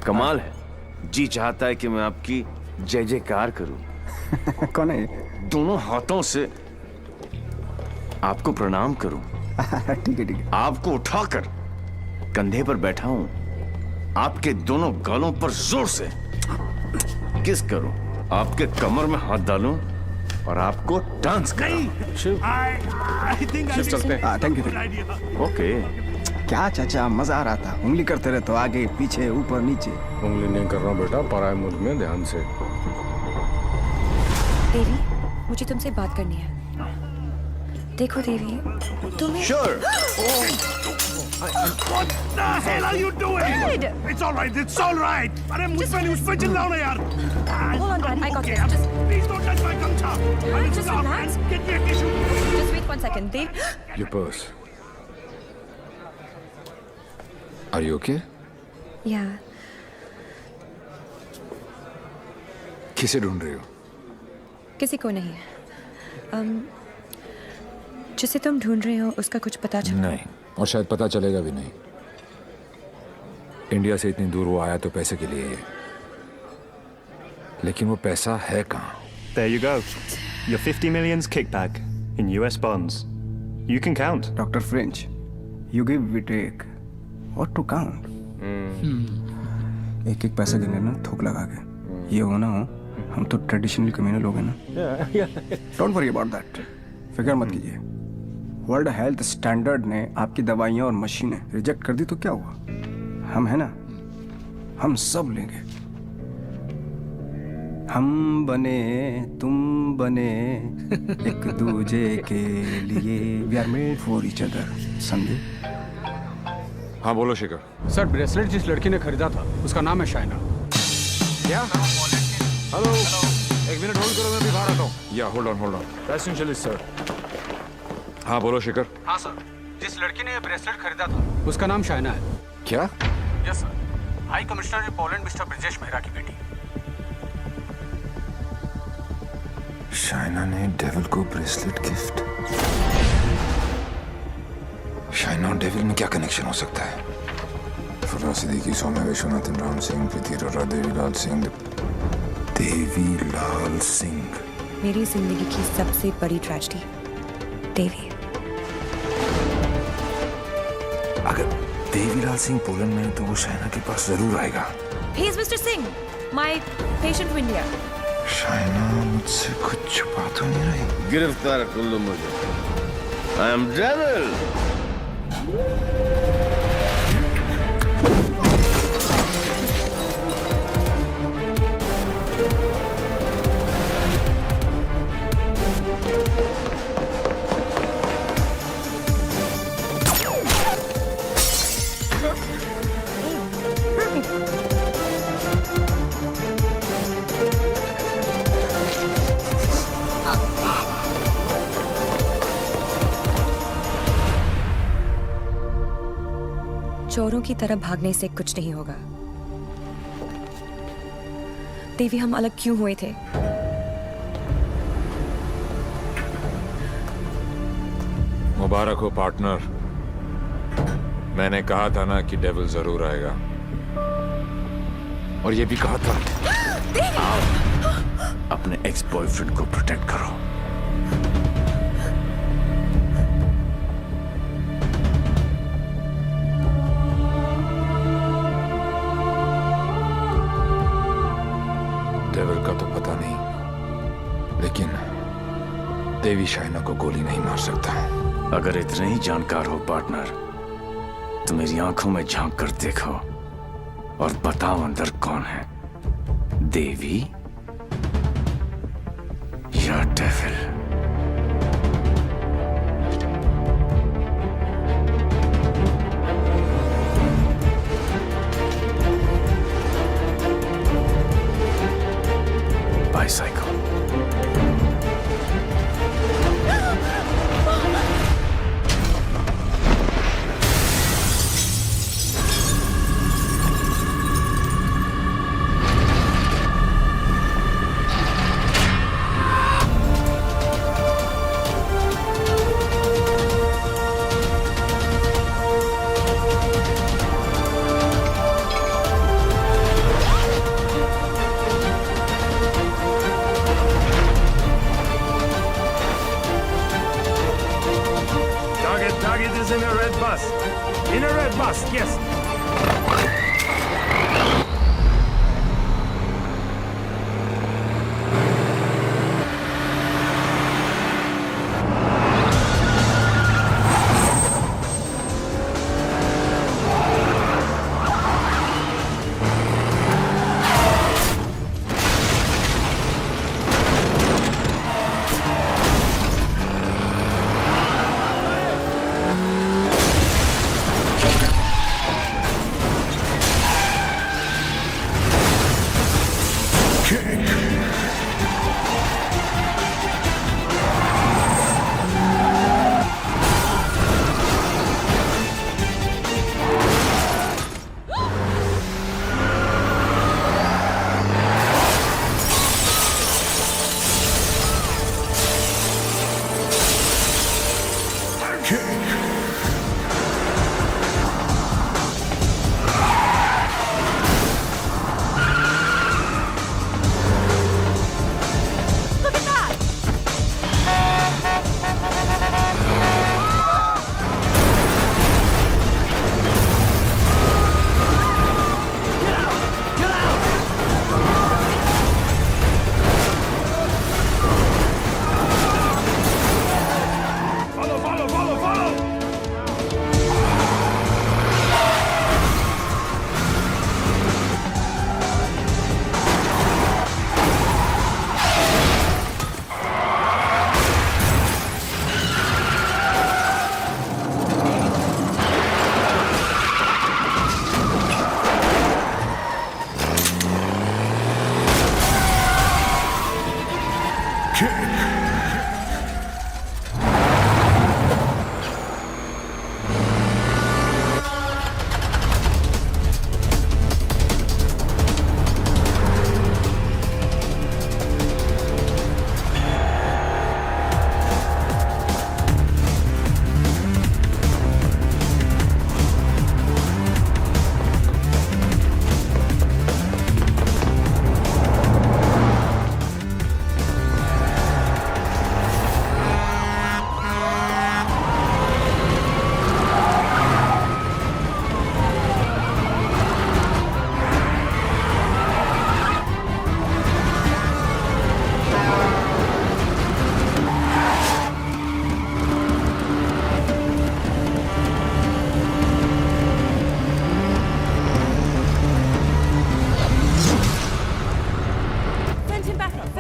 कमाल है. जी चाहता है कि मैं आपकी जय जयकार करूं. कौन है? दोनों हाथों से आपको प्रणाम करूं. ठीक है. आपको उठाकर कंधे पर बैठा हूं, आपके दोनों गालों पर जोर से किस करूं, आपके कमर में हाथ डालूं और आपको डांस कराऊं. चलते हैं. Thank you. ओके. क्या चाचा, मजा आ रहा था. उंगली करते रहे तो आगे पीछे ऊपर नीचे. उंगली नहीं कर रहा हूँ बेटा, पराये मुल्क में ध्यान से. देवी, मुझे तुमसे बात करनी है. देखो देवी, तुम्हें. Sure. What the hell are you doing? Dad! It's all right. It's all right. अरे मुझ पे चिल्लाओ ना यार. Hold on, Dad. I got Okay, this. Just, please don't touch my gamcha. I will just stop relax. and get me a tissue. just wait 1 second. Dev, Your purse. Are you okay? yeah. किसे ढूंढ रही हो? किसी को नहीं. जिसे तुम ढूंढ रहे हो उसका कुछ पता चला? नहीं, और शायद पता चलेगा भी नहीं. इंडिया से इतनी दूर वो आया तो पैसे के लिए ही है. लेकिन वो पैसा है कहाँ? There you go. Your 50 million's kickback in US bonds. You can count. Dr. French, you give, we take. What to count? एक एक पैसा गिने ना थोक लगा के. ये हो ना हो, हम तो ट्रेडिशनल कम्युनल लोग हैं ना. Don't worry about that. फिक्र मत कीजिए. वर्ल्ड हेल्थ स्टैंडर्ड ने आपकी दवाइयाँ और मशीनें रिजेक्ट कर दी तो क्या हुआ? हम है ना, हम सब लेंगे. हम बने तुम बने एक दूजे के लिए. We are made for each other. समझे? हाँ बोलो शिखर. सर, ब्रेसलेट जिस लड़की ने खरीदा था उसका नाम है शाइना. क्या? हेलो, एक मिनट होल्ड करो, मैं अभी बाहर आता हूँ. या होल्ड ऑन. Passenger sir. हाँ बोलो शिखर. हाँ सर, जिस लड़की ने ये ब्रेसलेट खरीदा था उसका नाम शाइना है. क्या? Yes sir. High commissioner in Poland mister Brijesh Mehra की बेटी. शाइना ने डेविल को ब्रेसलेट गिफ्ट. शाइना और डेविल में क्या कनेक्शन हो सकता है? फुर्रा सिद्दीकी, सौम्या विश्वनाथन, राम सिंह, प्रीति अरोरा, देवीलाल सिंह. देवीलाल सिंह, मेरी जिंदगी की सबसे बड़ी ट्रेजेडी. देवी. अगर देवीलाल सिंह पोलैंड में है तो वो शाइना के पास जरूर आएगा. He is Mr. Singh, my patient from India. Shaina मुझसे कुछ छुपा तो नहीं रही? गिरफ्तार कर लो मुझे. I am Devil. चोरों की तरह भागने से कुछ नहीं होगा। देवी, हम अलग क्यों हुए थे? मुबारक हो पार्टनर। मैंने कहा था ना कि डेविल जरूर आएगा, और ये भी कहा था। अपने एक्स बॉयफ्रेंड को प्रोटेक्ट करो। डेविल का तो पता नहीं, लेकिन देवी शाइना को गोली नहीं मार सकता। अगर इतने ही जानकार हो पार्टनर, तो मेरी आंखों में झांक कर देखो और बताओ अंदर कौन है, देवी या devil? Bicycle. Target is in a red bus. In a red bus, yes.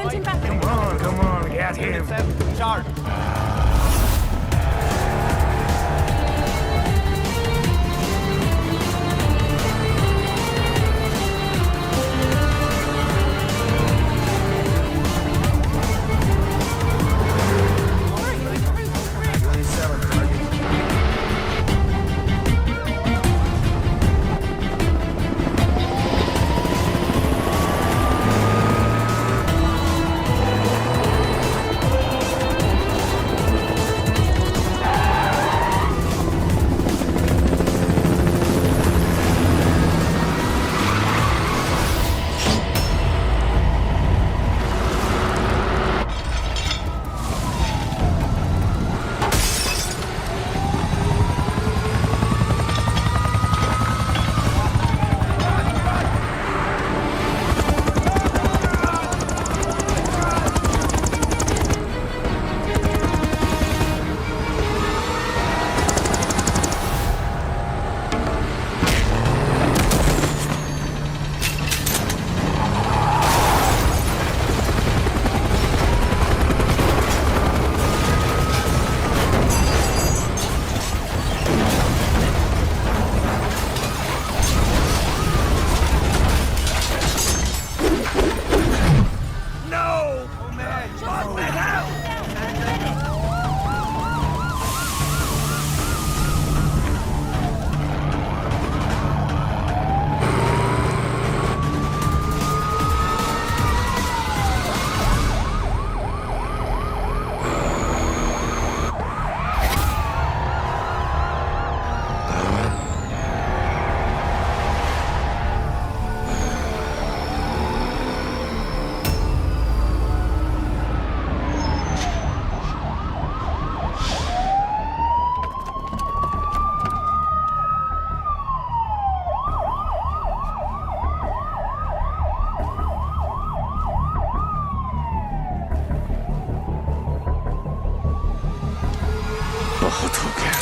Pigeon back. Come on, get him. Sharp. बहुत हो गया।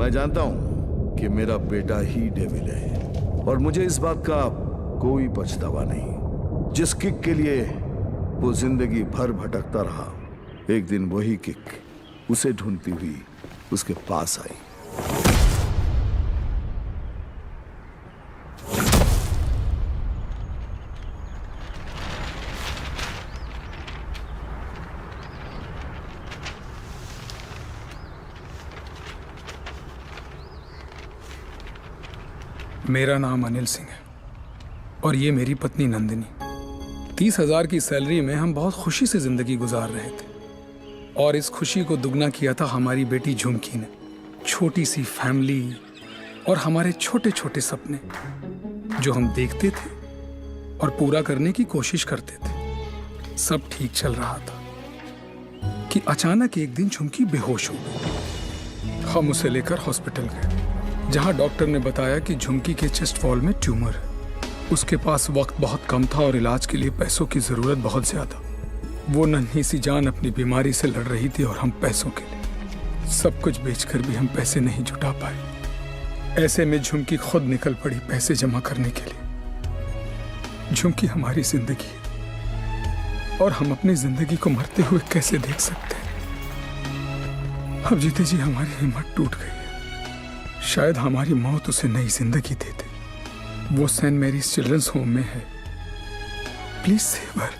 मैं जानता हूं कि मेरा बेटा ही डेविल है और मुझे इस बात का कोई पछतावा नहीं। जिस किक के लिए वो जिंदगी भर भटकता रहा, एक दिन वही किक उसे ढूंढती हुई उसके पास आई। मेरा नाम अनिल सिंह है और ये मेरी पत्नी नंदिनी। 30,000 की सैलरी में हम बहुत खुशी से जिंदगी गुजार रहे थे और इस खुशी को दुगना किया था हमारी बेटी झुमकी ने। छोटी सी फैमिली और हमारे छोटे छोटे सपने जो हम देखते थे और पूरा करने की कोशिश करते थे, सब ठीक चल रहा था कि अचानक एक दिन झुमकी बेहोश हो गई। हम उसे लेकर हॉस्पिटल गए जहां डॉक्टर ने बताया कि झुमकी के चेस्ट वॉल में ट्यूमर है। उसके पास वक्त बहुत कम था और इलाज के लिए पैसों की जरूरत बहुत ज्यादा। वो नन्ही सी जान अपनी बीमारी से लड़ रही थी और हम पैसों के लिए सब कुछ बेचकर भी हम पैसे नहीं जुटा पाए। ऐसे में झुमकी खुद निकल पड़ी पैसे जमा करने के लिए। झुमकी हमारी जिंदगी है और हम अपनी जिंदगी को मरते हुए कैसे देख सकते हैं। अब जीते जी हमारी हिम्मत टूट गई है। शायद हमारी मौत उसे नई जिंदगी दे दे। वो सेंट मैरीज चिल्ड्रंस होम में है। Please save her.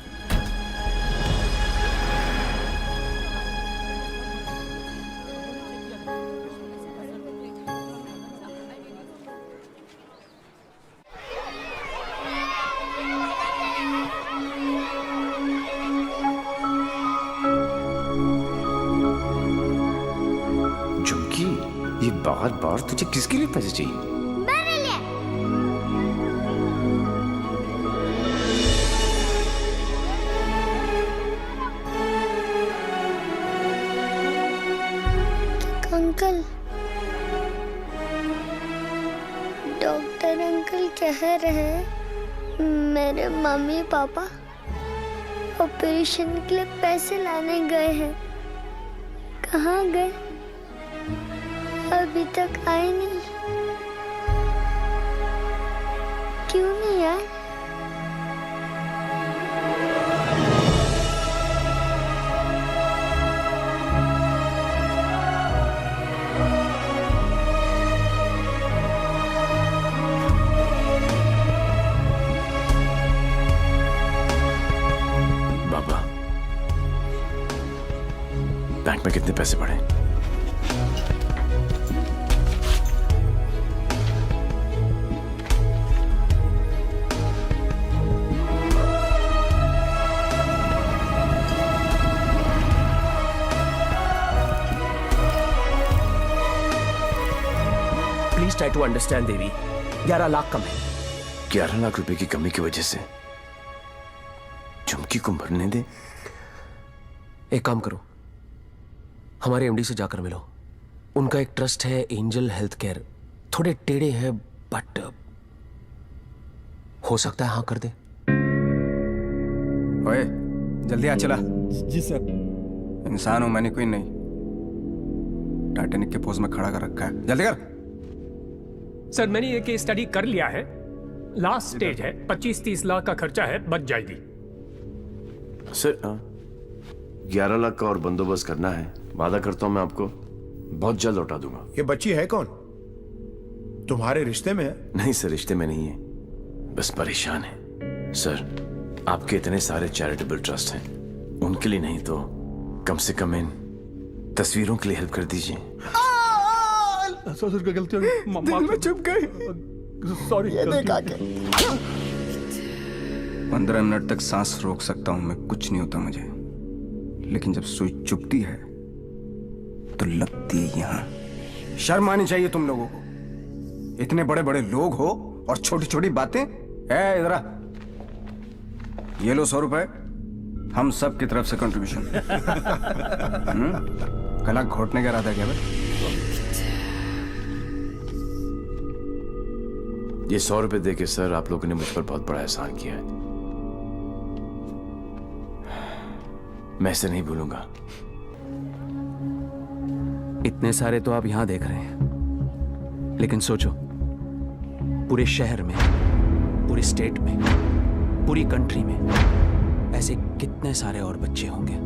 झुमकी, ये बार बार तुझे किसके लिए पैसे चाहिए? मेरे लिए। बाहर है। मेरे मम्मी पापा ऑपरेशन के लिए पैसे लाने गए हैं। कहाँ गए? अभी तक आए नहीं। क्यों नहीं आए? बाबा, बैंक में कितने पैसे पड़े? प्लीज ट्राई टू अंडरस्टैंड देवी, 11 लाख कम है। 11 लाख रुपए की कमी की वजह से झुमकी को मरने दे? एक काम करो, हमारे एमडी से जाकर मिलो। उनका एक ट्रस्ट है एंजल हेल्थ केयर, थोड़े टेढ़े हैं बट हो सकता है हाँ कर दे। ओए जल्दी आ चला। जी सर। इंसान हूं मैंने, कोई नहीं। टाइटैनिक के पोज में खड़ा कर रखा है, जल्दी कर। सर मैंने ये केस स्टडी कर लिया है, लास्ट स्टेज है, 25-30 लाख का खर्चा है, बच जाएगी। सर 11 लाख का और बंदोबस्त करना है, वादा करता हूं मैं आपको बहुत जल्द लौटा दूंगा। ये बच्ची है कौन? तुम्हारे रिश्ते में है? नहीं सर, रिश्ते में नहीं है, बस परेशान है। सर आपके इतने सारे चैरिटेबल ट्रस्ट हैं, उनके लिए नहीं तो कम से कम इन तस्वीरों के लिए हेल्प कर दीजिए। ससुर का गलती हो गई, दिल में चुप गई। सॉरी। ये देख आके 15 मिनट तक सांस रोक सकता हूं मैं, कुछ नहीं होता मुझे, लेकिन जब सुई चुभती है तो लगती है यहां। शर्म आनी चाहिए तुम लोगों को। इतने बड़े बड़े लोग हो और छोटी छोटी बातें। इधर आ, ये लो 100 रुपए, हम सब की तरफ से कंट्रीब्यूशन। गला घोटने का इरादा क्या भाई? ये 100 रुपए देके सर आप लोगों ने मुझ पर बहुत बड़ा एहसान किया है, मैं इसे नहीं भूलूंगा। इतने सारे तो आप यहां देख रहे हैं, लेकिन सोचो पूरे शहर में, पूरे स्टेट में, पूरी कंट्री में ऐसे कितने सारे और बच्चे होंगे।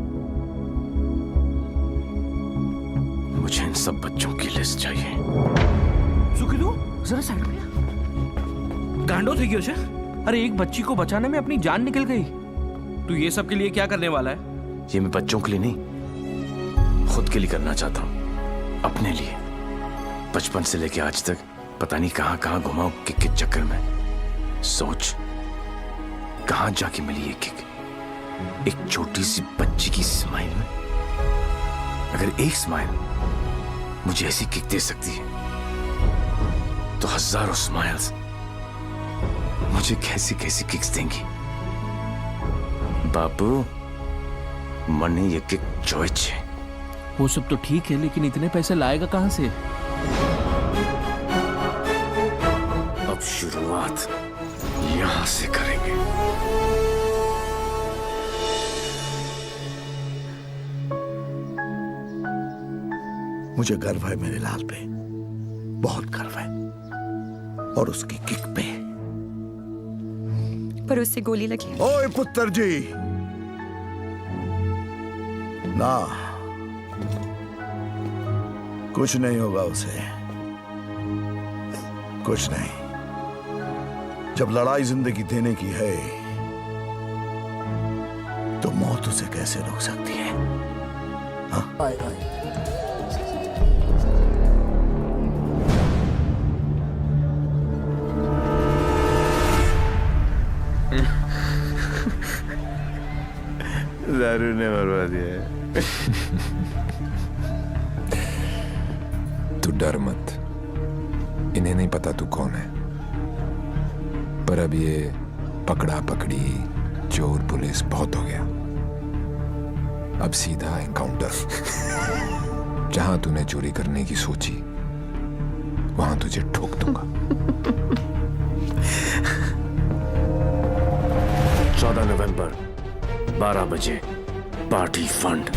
मुझे इन सब बच्चों की लिस्ट चाहिए। सुखी तू जरा साइड में गांडो थी क्यों? अरे एक बच्ची को बचाने में अपनी जान निकल गई। तू ये सब के लिए क्या करने वाला है? ये मैं बच्चों के लिए नहीं, खुद के लिए करना चाहता हूं, अपने लिए। बचपन से लेके आज तक पता नहीं कहां कहां घुमा किक के चक्कर में। सोच कहां जाके मिली ये किक, एक छोटी सी बच्ची की स्माइल में। अगर एक स्माइल मुझे ऐसी किक दे सकती है, तो हजारों स्माइल्स मुझे कैसी कैसी किक्स देंगी। बाबू मने ये किक चॉइस है। वो सब तो ठीक है, लेकिन इतने पैसे लाएगा कहां से? अब शुरुआत यहां से करेंगे। मुझे गर्व है मेरे लाल पे, बहुत गर्व है, और उसकी किक पे। पर उससे गोली लगी। ओए पुत्र जी, ना कुछ नहीं होगा उसे, कुछ नहीं। जब लड़ाई जिंदगी देने की है, तो मौत उसे कैसे रोक सकती है? हाँ? आए, आए। दारू ने मरवा दिया है। तू डर मत, इन्हें नहीं पता तू कौन है, पर अब ये पकड़ा पकड़ी चोर पुलिस बहुत हो गया। अब सीधा एनकाउंटर। जहां तूने चोरी करने की सोची, वहां तुझे ठोक दूंगा। नवंबर 12 बजे पार्टी फंड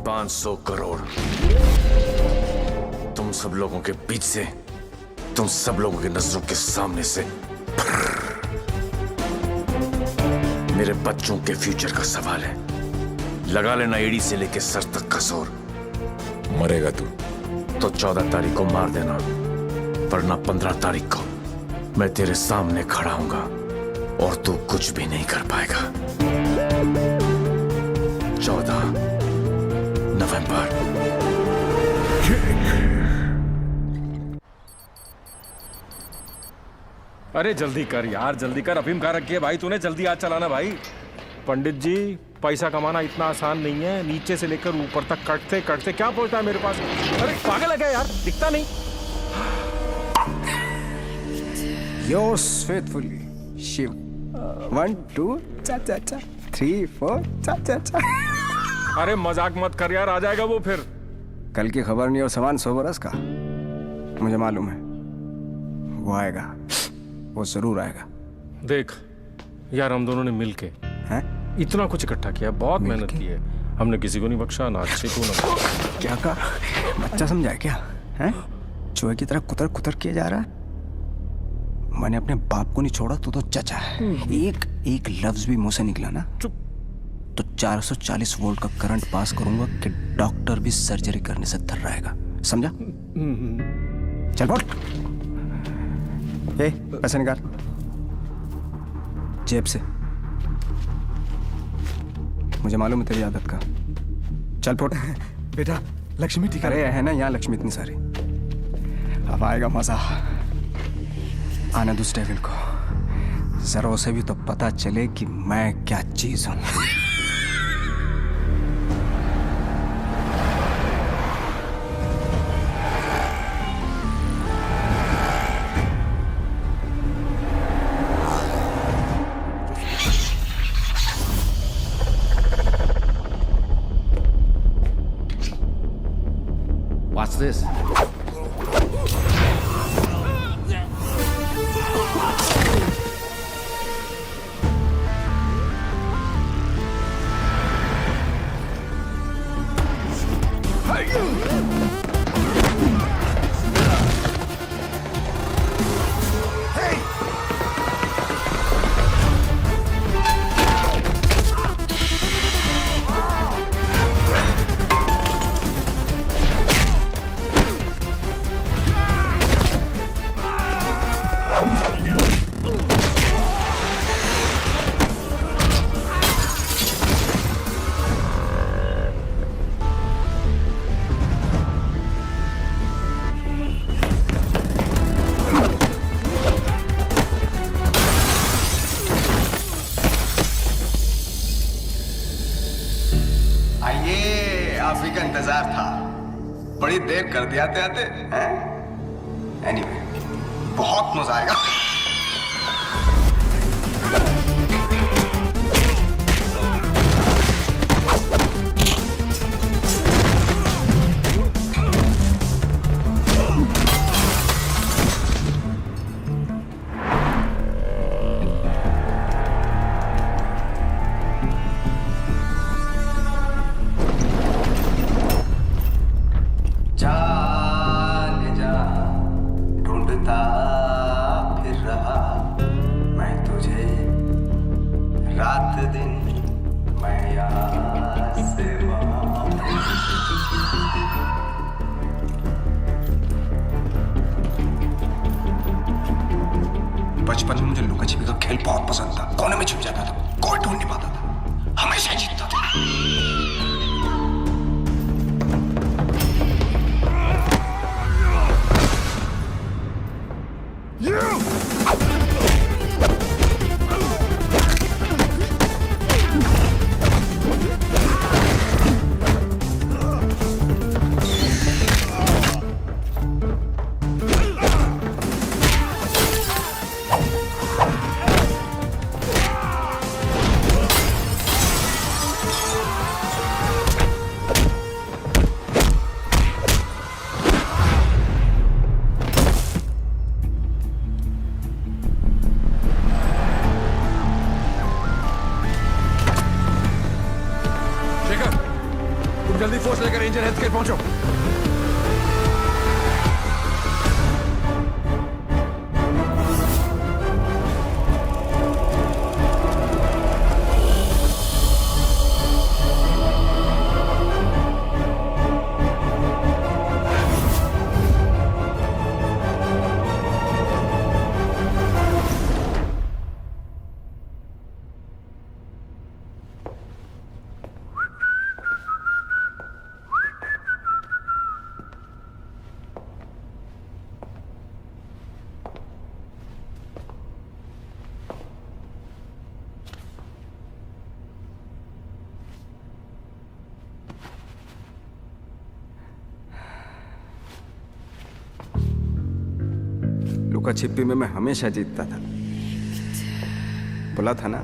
500 करोड़ तुम सब लोगों के बीच से, तुम सब लोगों की नजरों के सामने से। मेरे बच्चों के फ्यूचर का सवाल है, लगा लेना एड़ी से लेके सर तक का जोर। मरेगा तू तो 14 तारीख को मार देना, वरना 15 तारीख को मैं तेरे सामने खड़ा हूंगा और तू कुछ भी नहीं कर पाएगा। 14 नवंबर। अरे जल्दी कर यार, जल्दी कर। अफीम कहाँ रखी है भाई तूने? जल्दी आज चलाना भाई। पंडित जी, पैसा कमाना इतना आसान नहीं है। नीचे से लेकर ऊपर तक कटते कटते क्या पहुंचता है मेरे पास? अरे पागल है क्या यार, दिखता नहीं। Yours faithfully, Shiv. 1 2 चा चा चा 3 4 चा चा चा। अरे मजाक मत कर यार, आ जाएगा वो फिर। कल की खबर नहीं और सामान 100 बरस का। मुझे मालूम है वो आएगा, वो जरूर आएगा। देख यार, हम दोनों ने मिलके इतना कुछ इकट्ठा किया, बहुत मेहनत की है हमने, किसी को नहीं बख्शा, ना अच्छे को ना। क्या कहा? बच्चा समझा है क्या? हैं? चूहे की तरह कुतर कुतर किया जा रहा है। मैंने अपने बाप को नहीं छोड़ा, तो चचा है। एक लफ्ज भी मुंह से निकला ना तो 440 वोल्ट का करंट पास करूंगा कि डॉक्टर भी सर्जरी करने से थर रहेगा, समझा? चल बोल। पैसे निकाल जेब से, मुझे मालूम है तेरी आदत का। चल फोट। बेटा लक्ष्मी ठीक अरे है ना यहाँ लक्ष्मी इतनी सारी। अब आएगा मजा। आने दो डेविल को, जरा उसे भी तो पता चले कि मैं क्या चीज हूं। What's this? काफी का इंतजार था, बड़ी देर कर दिया आते हैं। एनीवे, बहुत मजा आएगा। बचपन में मुझे लुका छिपी का खेल बहुत पसंद था। कोने में छिप जाता था, कोई ढूंढ नहीं पाता था, हमेशा जीतता था। जल्दी फोर्स लेकर एंजल हेल्थ केयर पहुंचो। लुका छिपी में मैं हमेशा जीतता था। बोला था ना,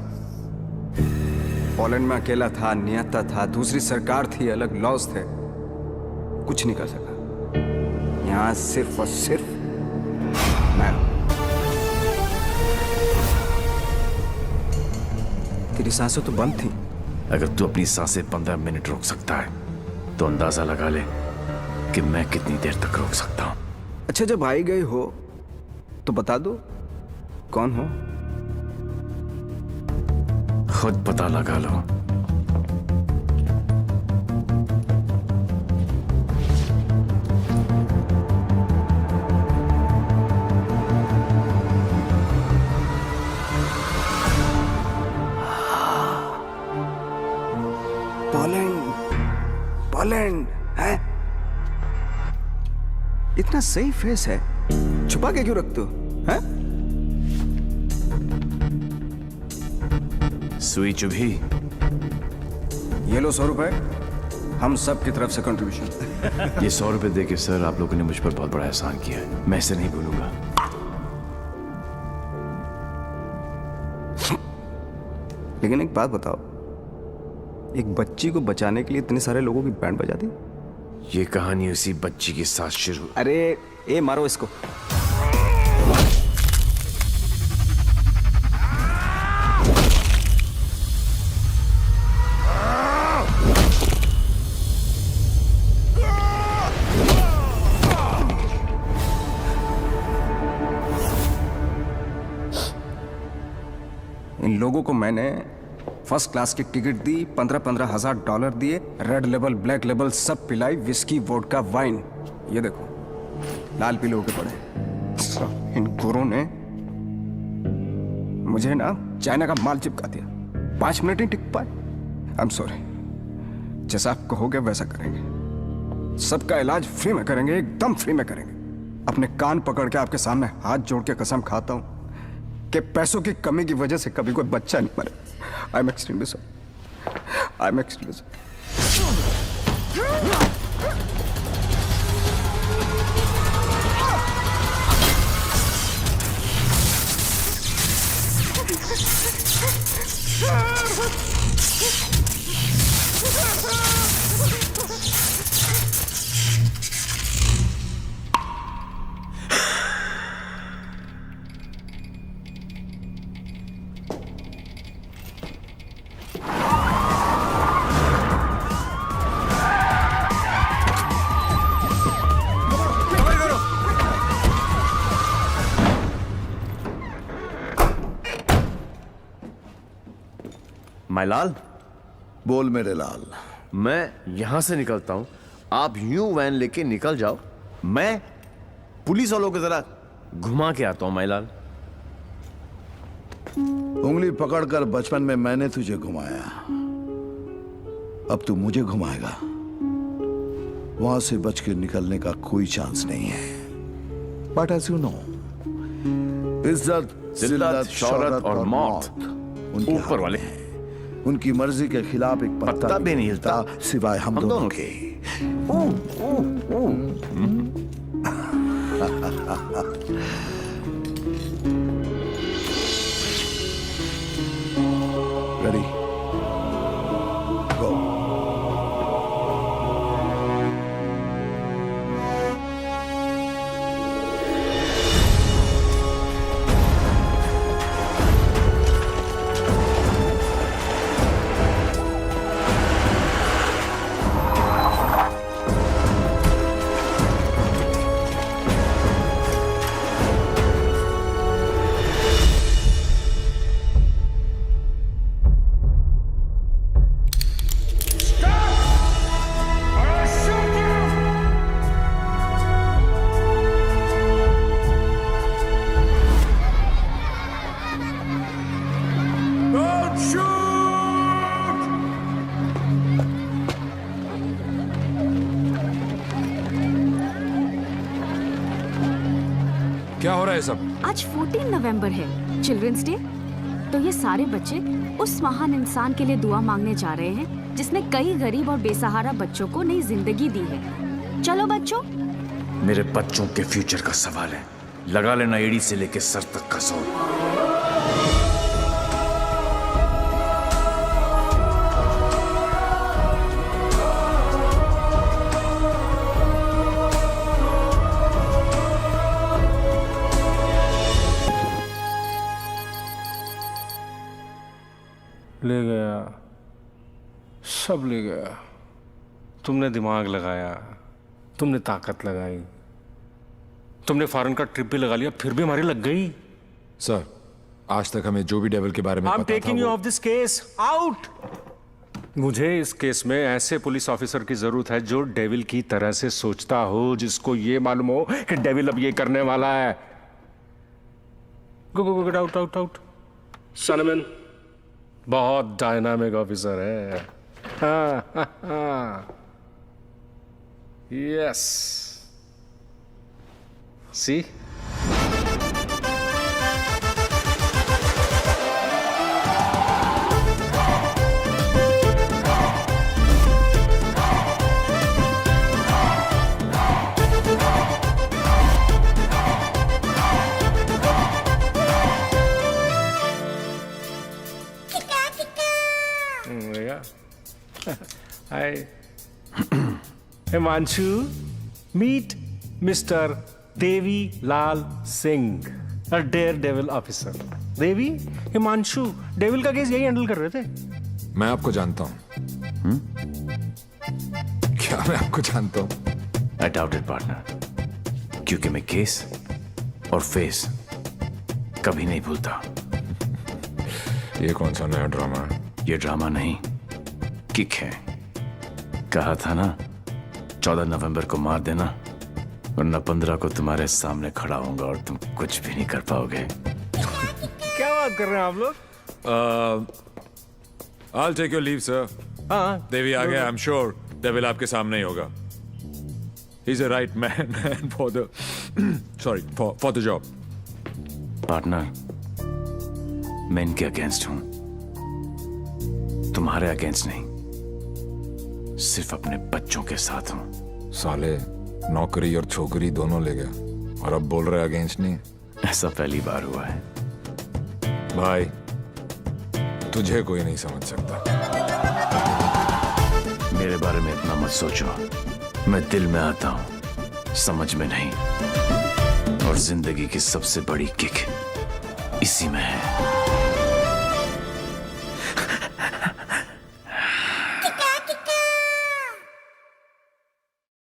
पोलैंड में अकेला था, नियता था, दूसरी सरकार थी, अलग लॉज थे, कुछ नहीं कर सका। यहां सिर्फ और सिर्फ मैं। तेरी सांसें तो बंद थी। अगर तू अपनी सांसें 15 मिनट रोक सकता है तो अंदाजा लगा ले कि मैं कितनी देर तक रोक सकता हूं। अच्छा, जब आई गई हो तो बता दो कौन हो। खुद पता लगा लो। पोलैंड है? इतना सही फेस है, छुपा के क्यों रखते हो? हैं? सुई चुभी। ये लो 100 रुपए, हम सब की तरफ से कंट्रीब्यूशन। ये 100 रुपए देके सर, आप लोगों ने मुझ पर बहुत बड़ा एहसान किया है, मैं इसे नहीं भूलूंगा। लेकिन एक बात बताओ, एक बच्ची को बचाने के लिए इतने सारे लोगों की बैंड बजा दी? ये कहानी उसी बच्ची के साथ शुरू। अरे ए मारो इसको। इन लोगों को मैंने फर्स्ट क्लास की टिकट दी, 15-15 हजार डॉलर दिए, रेड लेबल ब्लैक लेबल सब पिलाई, विस्की वोडका वाइन। ये देखो लाल पीले होके पड़े। इन गुरों ने मुझे ना चाइना का माल चिपका दिया, 5 मिनट ही टिक पाए। आई एम सॉरी, जैसा आप कहोगे वैसा करेंगे। सबका इलाज फ्री में करेंगे, एकदम फ्री में करेंगे। अपने कान पकड़ के आपके सामने हाथ जोड़ के कसम खाता हूं कि पैसों की कमी की वजह से कभी कोई बच्चा नहीं मरे। I am extremely sorry, I am extremely sorry. My लाल। बोल मेरे लाल। मैं यहां से निकलता हूं, आप यूं वैन लेके निकल जाओ, मैं पुलिस वालों को जरा घुमा के आता हूं। माय लाल, उंगली पकड़कर बचपन में मैंने तुझे घुमाया, अब तू मुझे घुमाएगा। वहां से बच के निकलने का कोई चांस नहीं है। बट एज यू नो, इज्जत, जिल्लत, शौहरत और मौत ऊपर वाले हैं। उनकी मर्जी के खिलाफ एक पत्ता भी नहीं हिलता सिवाय हम दोनों के। रेडी, गो। क्या हो रहा है सब? आज 14 नवंबर है, चिल्ड्रंस डे। तो ये सारे बच्चे उस महान इंसान के लिए दुआ मांगने जा रहे हैं जिसने कई गरीब और बेसहारा बच्चों को नई जिंदगी दी है। चलो बच्चों। मेरे बच्चों के फ्यूचर का सवाल है, लगा लेना एड़ी से लेके सर तक का जोर। ले गया, सब ले गया। तुमने दिमाग लगाया, तुमने ताकत लगाई, तुमने फॉरेन का ट्रिप भी लगा लिया, फिर भी हमारी लग गई। सर, आज तक हमें जो भी डेविल के बारे में I'm पता था taking you off this case. Out! मुझे इस केस में ऐसे पुलिस ऑफिसर की जरूरत है जो डेविल की तरह से सोचता हो, जिसको ये मालूम हो कि डेविल अब ये करने वाला है। गो गो गो, आउट आउट आउट। सनमैन बहुत डायनामिक ऑफिसर है। Yes, C Hi. Himanshu, meet Mr. Devi Lal Singh, a daredevil officer. Devi, Himanshu devil का केस यही हैंडल कर रहे थे। मैं आपको जानता हूं। क्या मैं आपको जानता हूं? I doubt it, partner. क्योंकि मैं केस और फेस कभी नहीं भूलता। ये कौन सा नया ड्रामा है? ये ड्रामा नहीं, किक है। कहा था ना, 14 नवंबर को मार देना, वरना 15 को तुम्हारे सामने खड़ा होऊंगा और तुम कुछ भी नहीं कर पाओगे। क्या बात कर रहे हैं आप लोग? I'll take your leave, sir. हाँ, देवी आ गया। I'm sure डेविल आपके सामने ही होगा। He's a right man for the for the job. Partner, मैं इनके अगेंस्ट हूं, तुम्हारे अगेंस्ट नहीं, सिर्फ अपने बच्चों के साथ हूं। साले नौकरी और छोकरी दोनों ले गया और अब बोल रहे अगेंस्ट नहीं। ऐसा पहली बार हुआ है। भाई, तुझे कोई नहीं समझ सकता। मेरे बारे में इतना मत सोचो, मैं दिल में आता हूं, समझ में नहीं। और जिंदगी की सबसे बड़ी किक इसी में है।